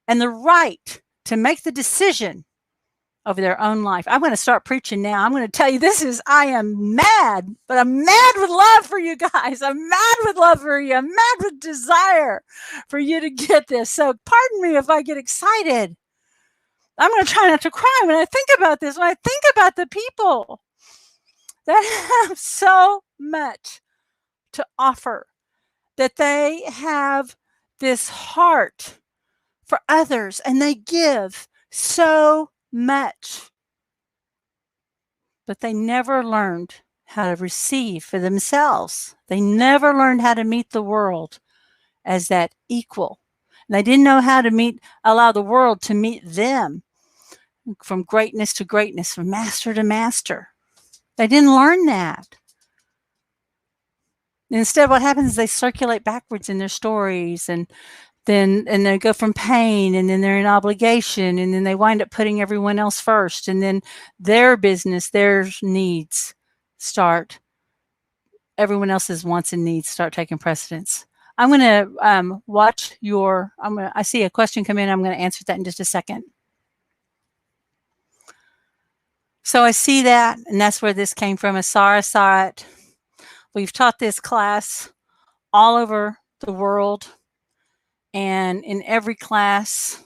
and the right to make the decision over their own life. I'm going to start preaching now. I'm going to tell you I am mad, but I'm mad with love for you guys. I'm mad with love for you. I'm mad with desire for you to get this. So pardon me if I get excited. I'm going to try not to cry when I think about this, when I think about the people that have so much to offer, that they have this heart for others and they give so much, but they never learned how to receive for themselves. They never learned how to meet the world as that equal. And they didn't know how to allow the world to meet them from greatness to greatness, from master to master. They didn't learn that. Instead, what happens is they circulate backwards in their stories, and they go from pain, and then they're in obligation, and then they wind up putting everyone else first, and then their business, their needs everyone else's wants and needs start taking precedence. I'm going to watch I see a question come in. I'm going to answer that in just a second. So I see that, and that's where this came from. Asara saw it. We've taught this class all over the world, and in every class,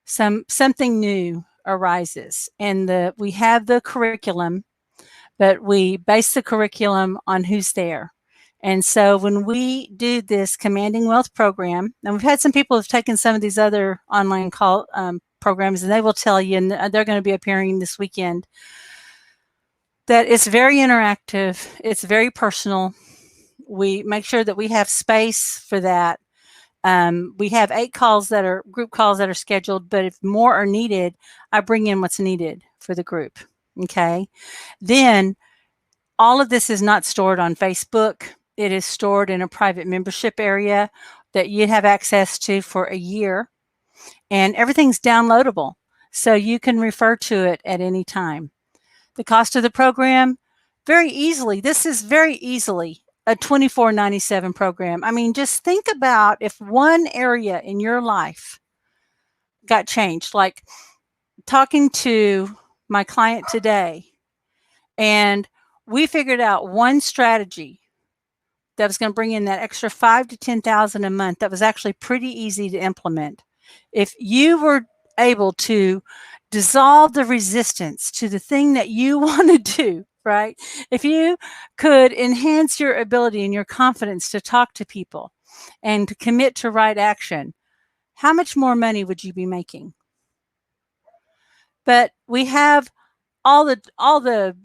something new arises. And we have the curriculum, but we base the curriculum on who's there. And so when we do this Commanding Wealth program, and we've had some people who've taken some of these other online programs, and they will tell you, and they're going to be appearing this weekend, that it's very interactive, it's very personal. We make sure that we have space for that. We have 8 group calls that are scheduled, but if more are needed, I bring in what's needed for the group. Okay. Then all of this is not stored on Facebook. It is stored in a private membership area that you have access to for a year, and everything's downloadable, so you can refer to it at any time. The cost of the program, this is very easily a $24.97 program. I mean, just think about if one area in your life got changed, like talking to my client today, and we figured out one strategy that was going to bring in that extra $5,000 to $10,000 a month. That was actually pretty easy to implement. If you were able to dissolve the resistance to the thing that you want to do, right? If you could enhance your ability and your confidence to talk to people and to commit to right action, how much more money would you be making? But we have all the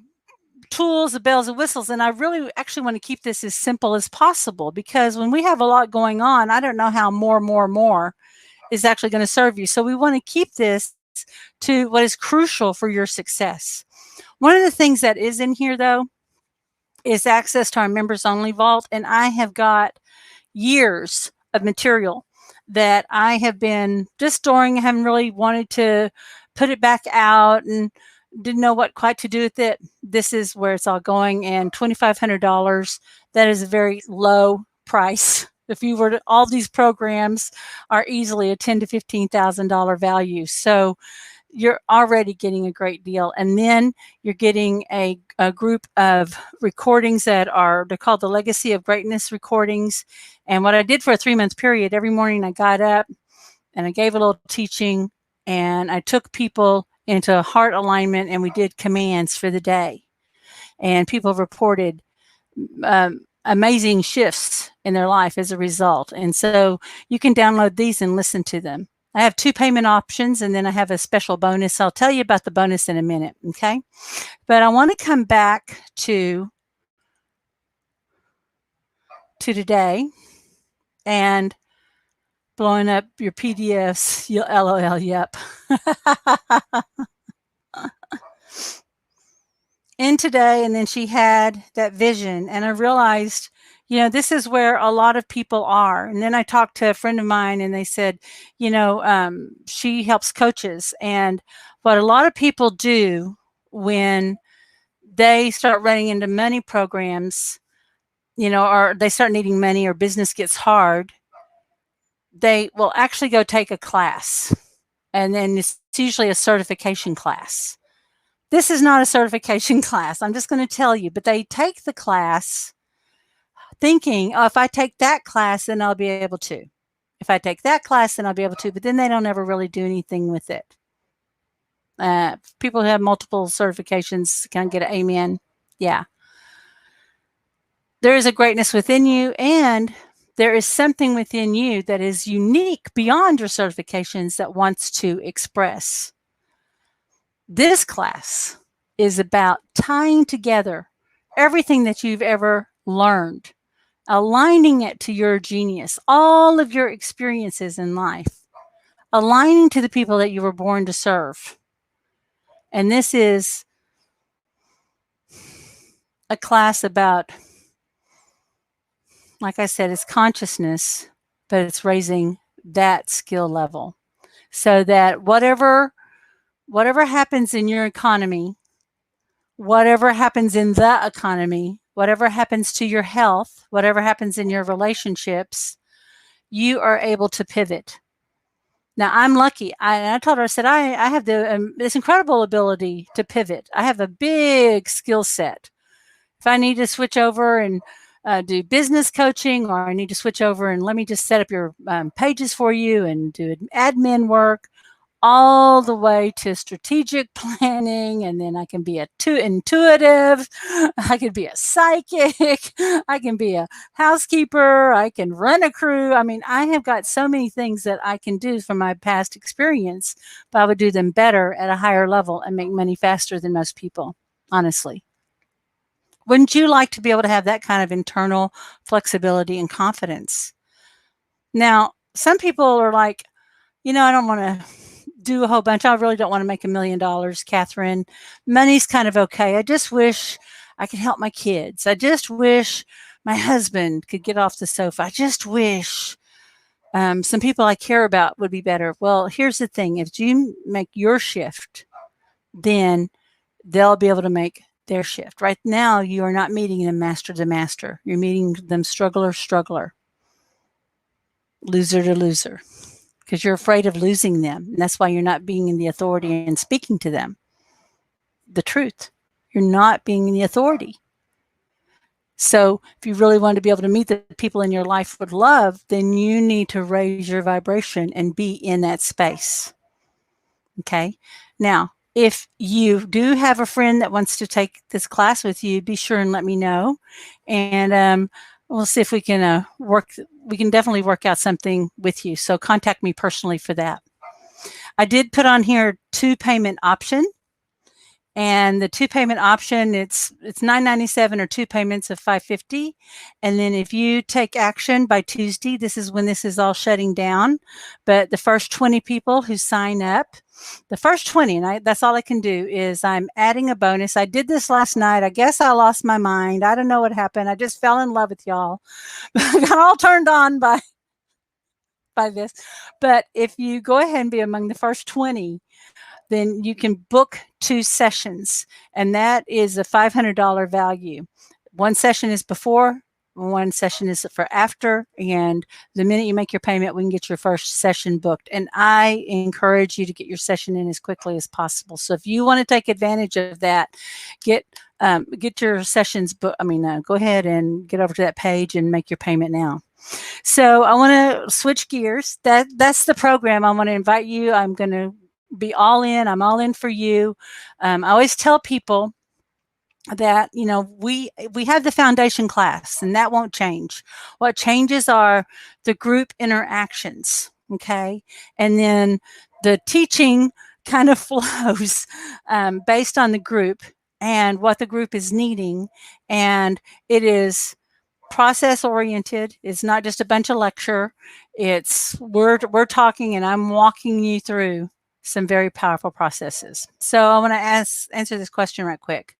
tools, the bells and whistles, and I really actually want to keep this as simple as possible, because when we have a lot going on, I don't know how more is actually going to serve you. So we want to keep this to what is crucial for your success. One of the things that is in here, though, is access to our members only vault, and I have got years of material that I have been just storing. I haven't really wanted to put it back out and didn't know what quite to do with it. This is where it's all going, and $2,500, that is a very low price. If you were to, all these programs are easily a $10,000 to $15,000 value. So you're already getting a great deal. And then you're getting a group of recordings they're called the Legacy of Greatness recordings. And what I did for a 3-month period, every morning I got up and I gave a little teaching, and I took people into heart alignment, and we did commands for the day. And people reported amazing shifts in their life as a result. And so you can download these and listen to them. I have 2 payment options, and then I have a special bonus. I'll tell you about the bonus in a minute, okay? But I want to come back to today and blowing up your PDFs. You'll LOL, yep. In today, and then she had that vision, and I realized, this is where a lot of people are. And then I talked to a friend of mine, and they said, she helps coaches, and what a lot of people do when they start running into money programs, or they start needing money, or business gets hard, they will actually go take a class, and then it's usually a certification class. This is not a certification class, I'm just going to tell you, but they take the class thinking, oh, if I take that class, then I'll be able to. If I take that class, then I'll be able to, but then they don't ever really do anything with it. People who have multiple certifications can get an amen. Yeah. There is a greatness within you, and there is something within you that is unique beyond your certifications that wants to express. This class is about tying together everything that you've ever learned, aligning it to your genius, all of your experiences in life, aligning to the people that you were born to serve. And this is a class about, like I said, it's consciousness, but it's raising that skill level so that whatever happens in your economy, whatever happens in the economy, whatever happens to your health, whatever happens in your relationships, you are able to pivot. Now, I'm lucky. I told her, I said, I have this incredible ability to pivot. I have a big skill set. If I need to switch over and do business coaching, or I need to switch over and let me just set up your pages for you and do admin work, all the way to strategic planning, and then I can be intuitive, I can be a psychic, I can be a housekeeper, I can run a crew. I mean, I have got so many things that I can do from my past experience, but I would do them better at a higher level and make money faster than most people, honestly. Wouldn't you like to be able to have that kind of internal flexibility and confidence? Now, some people are like, I don't want to do a whole bunch. I really don't want to make $1 million, Catherine. Money's kind of okay. I just wish I could help my kids. I just wish my husband could get off the sofa. I just wish some people I care about would be better. Well, here's the thing. If you make your shift, then they'll be able to make their shift. Right now, you are not meeting them master to master. You're meeting them struggler, loser to loser, because you're afraid of losing them. And that's why you're not being in the authority and speaking to them the truth. You're not being in the authority. So if you really want to be able to meet the people in your life with love, then you need to raise your vibration and be in that space. Okay. Now, if you do have a friend that wants to take this class with you, be sure and let me know. And we'll see if we can we can definitely work out something with you. So contact me personally for that. I did put on here 2 payment option. And the 2 payment option, it's $9.97 or 2 payments of $5.50. And then if you take action by Tuesday, this is when this is all shutting down. But the first 20 people who sign up, the first 20, and that's all I can do, is I'm adding a bonus. I did this last night. I guess I lost my mind. I don't know what happened. I just fell in love with y'all. I got all turned on by this. But if you go ahead and be among the first 20, then you can book 2 sessions, and that is a $500 value. 1 session is before, 1 session is for after, and the minute you make your payment, we can get your first session booked. And I encourage you to get your session in as quickly as possible. So if you want to take advantage of that, get your sessions booked. Go ahead and get over to that page and make your payment now. So I want to switch gears. That's the program. I want to invite you. I'm going to be all in. I'm all in for you. I always tell people that, we have the foundation class, and that won't change. What changes are the group interactions. Okay. And then the teaching kind of flows based on the group and what the group is needing. And it is process oriented. It's not just a bunch of lecture. It's we're talking, and I'm walking you through some very powerful processes. So I want to answer this question right quick.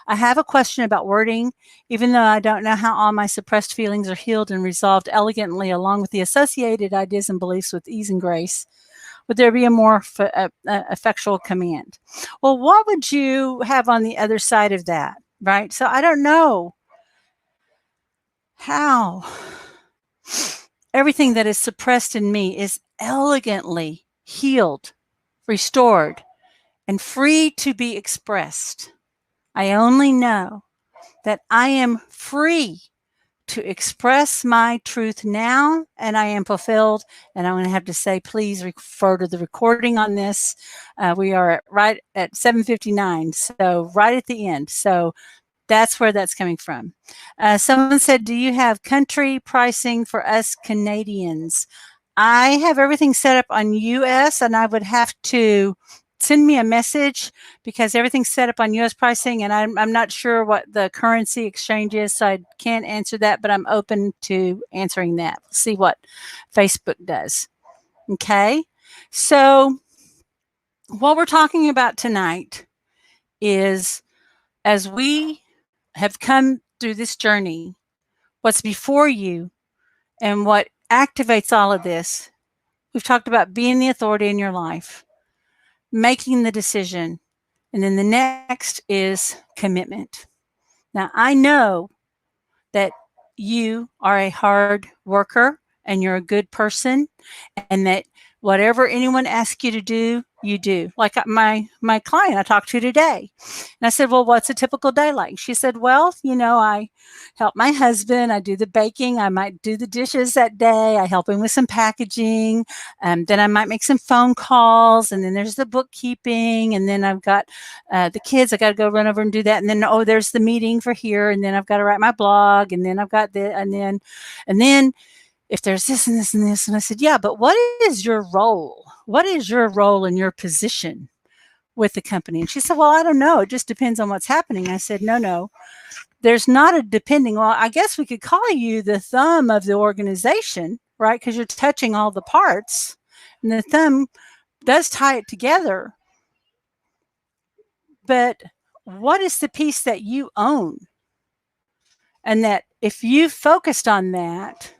I have a question about wording. Even though I don't know how all my suppressed feelings are healed and resolved elegantly along with the associated ideas and beliefs with ease and grace, would there be a more effectual command? Well, what would you have on the other side of that, right? So I don't know how everything that is suppressed in me is elegantly healed, restored, and free to be expressed. I only know that I am free to express my truth now, and I am fulfilled. And I'm going to have to say, please refer to the recording on this. We are right at 7:59, so right at the end. So That's where that's coming from. Someone said, do you have country pricing for us Canadians? I have everything set up on US, and I would have to send me a message because everything's set up on US pricing, and I'm not sure what the currency exchange is, so I can't answer that, but I'm open to answering that. See what Facebook does. Okay, so what we're talking about tonight is, as we have come through this journey, what's before you and what activates all of this. We've talked about being the authority in your life, making the decision, and then the next is commitment. Now, I know that you are a hard worker and you're a good person, and that whatever anyone asks you to do, you do. Like my client I talked to today, and I said, well, what's a typical day like? She said, well, I help my husband, I do the baking, I might do the dishes that day, I help him with some packaging, then I might make some phone calls, and then there's the bookkeeping, and then I've got the kids, I got to go run over and do that, and then there's the meeting for here, and then I've got to write my blog, and then I've got the and then if there's this and this and this. And I said, yeah, but what is your role? What is your role and your position with the company? And she said, well, I don't know. It just depends on what's happening. I said, no, there's not a depending. Well, I guess we could call you the thumb of the organization, right? Because you're touching all the parts, and the thumb does tie it together. But what is the piece that you own? And that if you focused on that,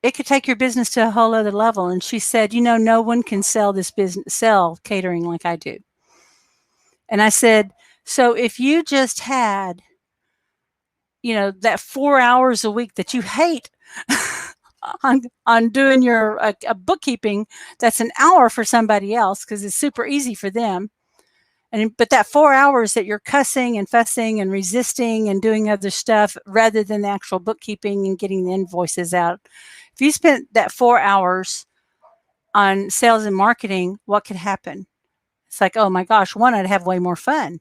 it could take your business to a whole other level. And she said, no one can sell catering like I do. And I said, so if you just had, that 4 hours a week that you hate on doing your bookkeeping, that's an hour for somebody else because it's super easy for them. But that 4 hours that you're cussing and fussing and resisting and doing other stuff rather than the actual bookkeeping and getting the invoices out, if you spent that 4 hours on sales and marketing, what could happen? It's like, oh my gosh, I'd have way more fun.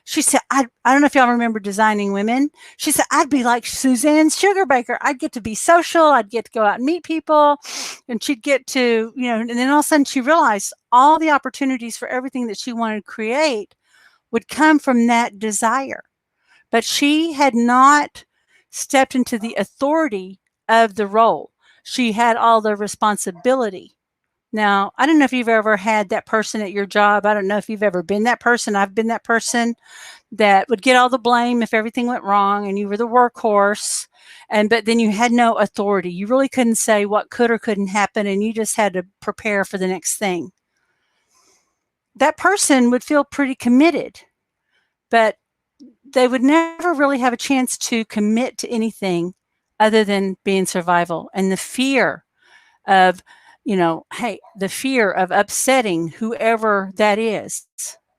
She said, I don't know if y'all remember Designing Women. She said, I'd be like Suzanne Sugarbaker. I'd get to be social. I'd get to go out and meet people. And she'd get to, and then all of a sudden she realized all the opportunities for everything that she wanted to create would come from that desire. But she had not stepped into the authority of the role. She had all the responsibility. Now, I don't know if you've ever had that person at your job. I don't know if you've ever been that person. I've been that person that would get all the blame if everything went wrong, and you were the workhorse, but then you had no authority. You really couldn't say what could or couldn't happen, and you just had to prepare for the next thing. That person would feel pretty committed, but they would never really have a chance to commit to anything other than being survival. And the fear of, the fear of upsetting whoever that is,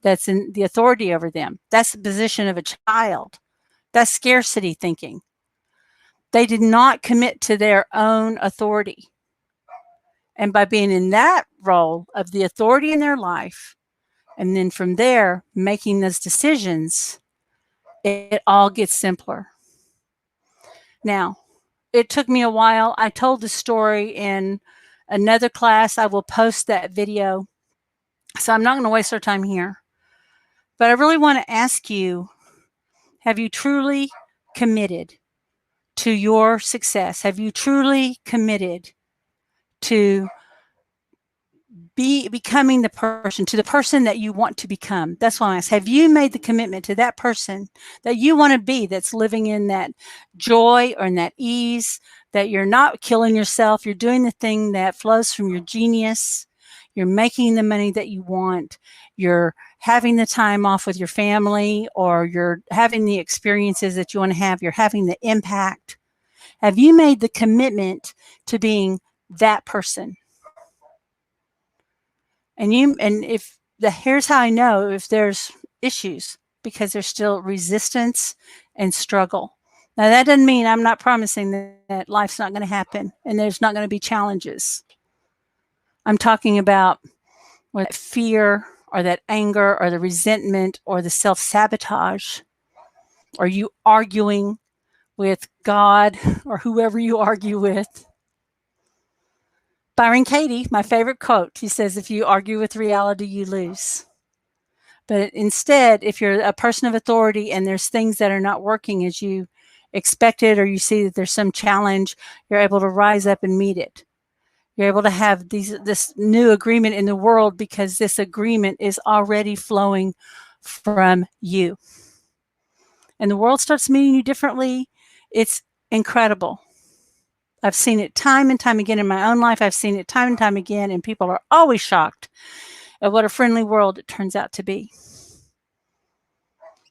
that's in the authority over them. That's the position of a child. That's scarcity thinking. They did not commit to their own authority. And by being in that role of the authority in their life, and then from there, making those decisions, it all gets simpler. Now, it took me a while. I told the story in another class. I will post that video. So I'm not going to waste our time here. But I really want to ask you, have you truly committed to your success? Have you truly committed to becoming the person that you want to become? That's why I ask. Have you made the commitment to that person that you want to be, that's living in that joy or in that ease, that you're not killing yourself, you're doing the thing that flows from your genius, you're making the money that you want, you're having the time off with your family, or you're having the experiences that you want to have, you're having the impact? Have you made the commitment to being that person? Here's how I know if there's issues, because there's still resistance and struggle. Now, that doesn't mean I'm not promising that life's not going to happen and there's not going to be challenges. I'm talking about that fear or that anger or the resentment or the self-sabotage Are you arguing with God or whoever you argue with? Byron Katie, my favorite quote, he says, if you argue with reality, you lose. But instead, if you're a person of authority and there's things that are not working as you expected, or you see that there's some challenge, you're able to rise up and meet it. You're able to have this new agreement in the world because this agreement is already flowing from you. And the world starts meeting you differently. It's incredible. I've seen it time and time again in my own life. I've seen it time and time again, and people are always shocked at what a friendly world it turns out to be.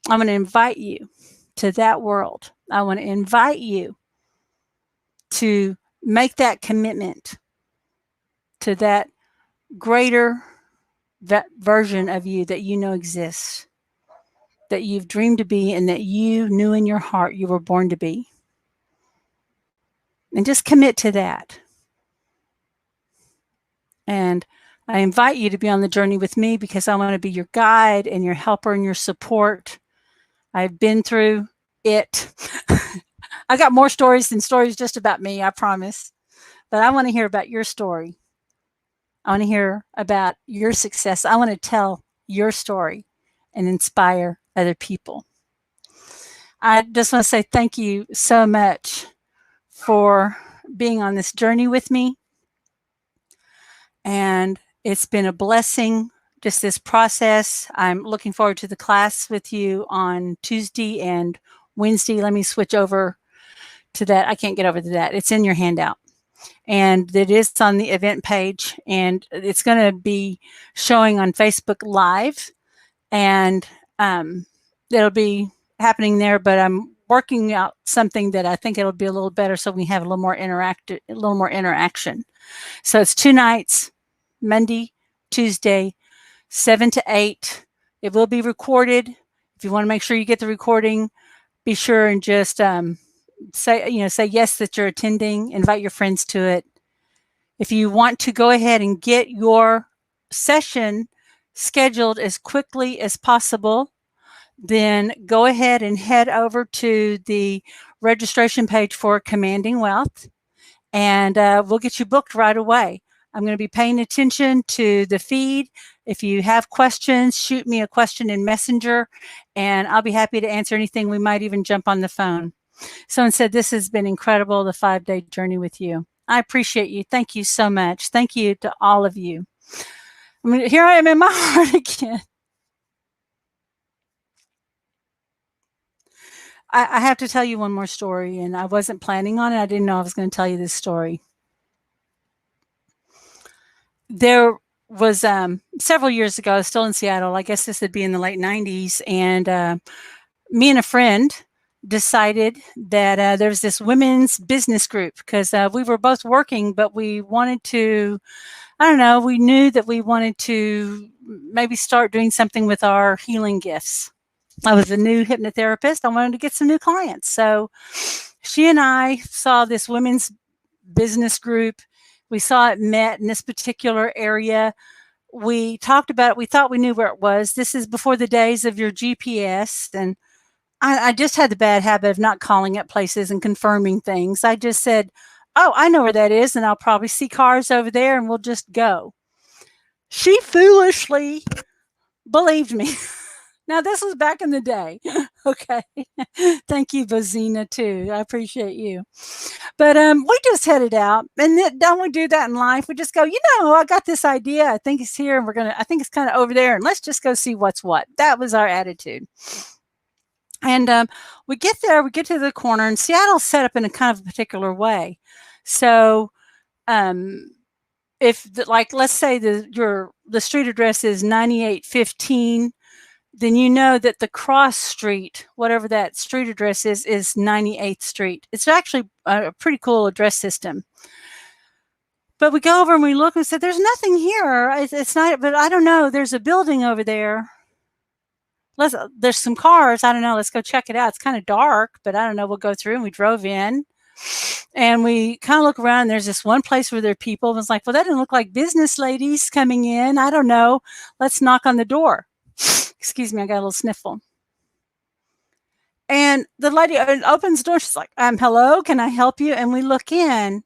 I'm going to invite you to that world. I want to invite you to make that commitment to that greater version of you that you know exists, that you've dreamed to be, and that you knew in your heart you were born to be. And just commit to that. And I invite you to be on the journey with me because I want to be your guide and your helper and your support. I've been through it. I got more stories than stories just about me, I promise. But I want to hear about your story. I want to hear about your success. I want to tell your story and inspire other people. I just want to say thank you so much for being on this journey with me. And it's been a blessing, just this process. I'm looking forward to the class with you on Tuesday and Wednesday. Let me switch over to that. I can't get over to that. It's in your handout. And it is on the event page. And it's going to be showing on Facebook Live. And it'll be happening there. But I'm working out something that I think it'll be a little better so we have a little more interaction. So it's 2 nights, Monday, Tuesday, 7 to 8. It will be recorded. If you want to make sure you get the recording, be sure and just say yes that you're attending. Invite your friends to it. If you want to go ahead and get your session scheduled as quickly as possible, then go ahead and head over to the registration page for Commanding Wealth. And we'll get you booked right away. I'm going to be paying attention to the feed. If you have questions, shoot me a question in Messenger, and I'll be happy to answer anything. We might even jump on the phone. Someone said, this has been incredible, the 5-day journey with you. I appreciate you. Thank you so much. Thank you to all of you. I mean, here I am in my heart again. I have to tell you one more story, and I wasn't planning on it. I didn't know I was going to tell you this story. There was several years ago, still in Seattle, I guess this would be in the late 90s, and me and a friend decided that there was this women's business group because we were both working, but we wanted to, I don't know, we knew that we wanted to maybe start doing something with our healing gifts. I was a new hypnotherapist. I wanted to get some new clients. So she and I saw this women's business group. We saw it met in this particular area. We talked about it. We thought we knew where it was. This is before the days of your GPS. And I just had the bad habit of not calling up places and confirming things. I just said, oh, I know where that is, and I'll probably see cars over there, and we'll just go. She foolishly believed me. Now, this was back in the day. Okay. Thank you, Bozina, too. I appreciate you. But we just headed out. And don't we do that in life? We just go, I got this idea. I think it's here. And I think it's kind of over there. And let's just go see what's what. That was our attitude. And we get there. We get to the corner. And Seattle's set up in a kind of a particular way. So let's say the street address is 9815, then you know that the cross street, whatever that street address is 98th Street. It's actually a pretty cool address system. But we go over and we look and said, there's nothing here. It's not, but I don't know. There's a building over there. There's some cars. I don't know. Let's go check it out. It's kind of dark, but I don't know. We'll go through. And we drove in. And we kind of look around. And there's this one place where there are people. And it's like, well, that didn't look like business ladies coming in. I don't know. Let's knock on the door. Excuse me, I got a little sniffle. And And the lady opens the door. She's like, hello, can I help you? And we look in,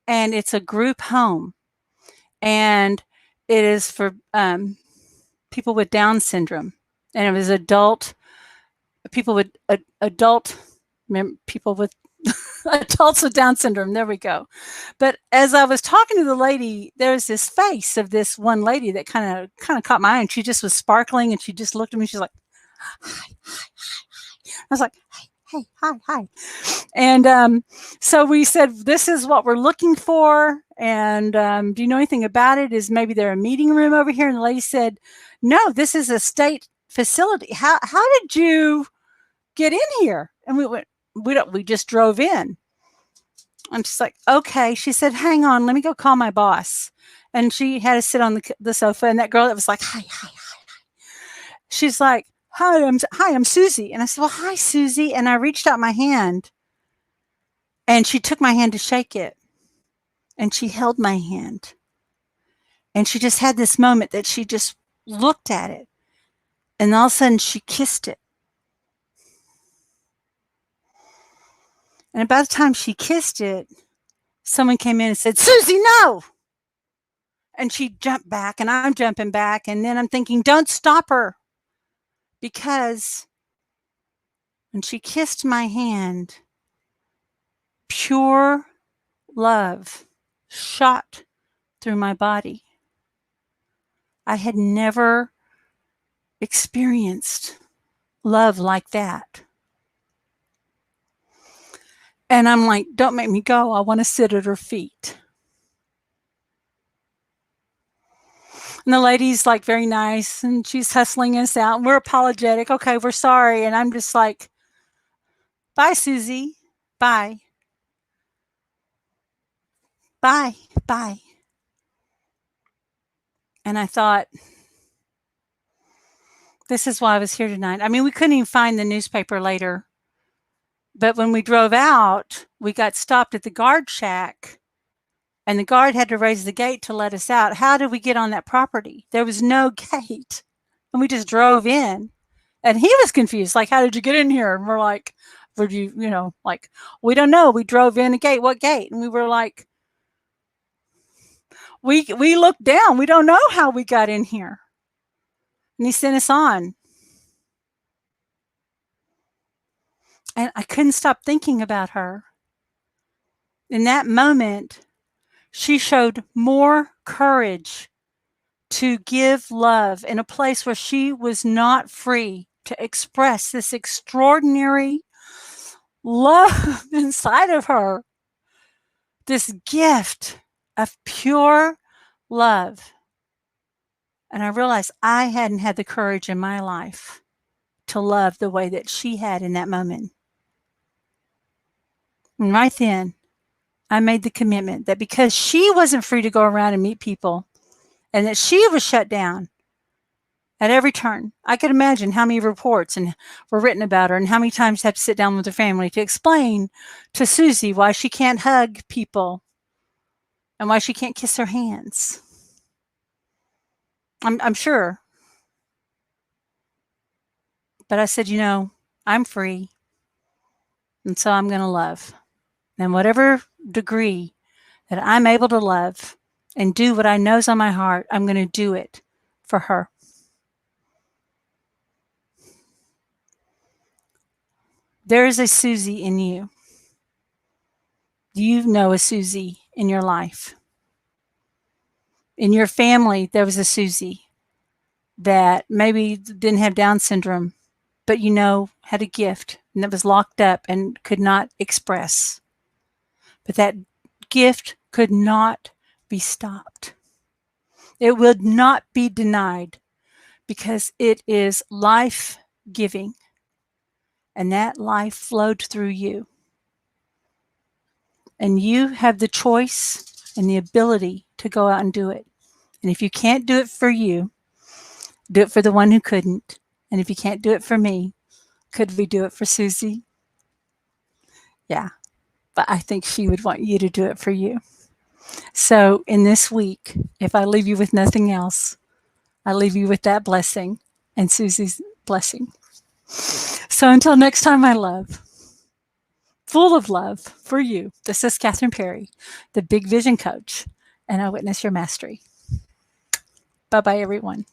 and it's a group home. And it is for people with Down syndrome. And it was people with adults with Down syndrome. There we go. But as I was talking to the lady, there was this face of this one lady that kind of caught my eye, and she just was sparkling, and she just looked at me. She's like, hi, hi, hi, hi. I was like, hey, hi, hi. And so we said, this is what we're looking for. And do you know anything about it? Is maybe there a meeting room over here? And the lady said, no, this is a state facility. How did you get in here? And we went, we just drove in. I'm just like, okay. She said, hang on, let me go call my boss. And she had to sit on the sofa. And that girl that was like, hi, hi, hi, hi. She's like, hi, I'm Susie. And I said, well, hi, Susie. And I reached out my hand, and she took my hand to shake it, and she held my hand, and she just had this moment that she just looked at it, and all of a sudden she kissed it. And about the time she kissed it, someone came in and said, Susie, no. And she jumped back, and I'm jumping back. And then I'm thinking, don't stop her. Because when she kissed my hand, pure love shot through my body. I had never experienced love like that. And I'm like, don't make me go. I want to sit at her feet. And the lady's like very nice, and she's hustling us out, and we're apologetic. Okay, we're sorry. And I'm just like, bye, Susie. Bye. Bye. Bye. And I thought, this is why I was here tonight. I mean, we couldn't even find the newspaper later. But when we drove out, we got stopped at the guard shack, and the guard had to raise the gate to let us out. How did we get on that property? There was no gate, and we just drove in. And he was confused, like, how did you get in here? And we're like, would you, like, we don't know. We drove in a gate. What gate? And we were like, we looked down. We don't know how we got in here. And he sent us on. And I couldn't stop thinking about her. In that moment, she showed more courage to give love in a place where she was not free to express this extraordinary love inside of her, this gift of pure love. And I realized I hadn't had the courage in my life to love the way that she had in that moment. And right then, I made the commitment that because she wasn't free to go around and meet people, and that she was shut down at every turn. I could imagine how many reports were written about her, and how many times she had to sit down with her family to explain to Susie why she can't hug people and why she can't kiss her hands. I'm sure. But I said, I'm free, and so I'm going to love. And whatever degree that I'm able to love and do what I know's on my heart, I'm going to do it for her. There is a Susie in you. You know a Susie in your life. In your family, there was a Susie that maybe didn't have Down syndrome, but had a gift, and that was locked up and could not express. But that gift could not be stopped. It would not be denied, because it is life-giving, and that life flowed through you. And you have the choice and the ability to go out and do it. And if you can't do it for you, do it for the one who couldn't. And if you can't do it for me, could we do it for Susie? Yeah, but I think she would want you to do it for you. So in this week, if I leave you with nothing else, I leave you with that blessing and Susie's blessing. So So until next time, my love, full of love for you, this is Catherine Perry, the Big Vision Coach, and I witness your mastery. Bye-bye, everyone.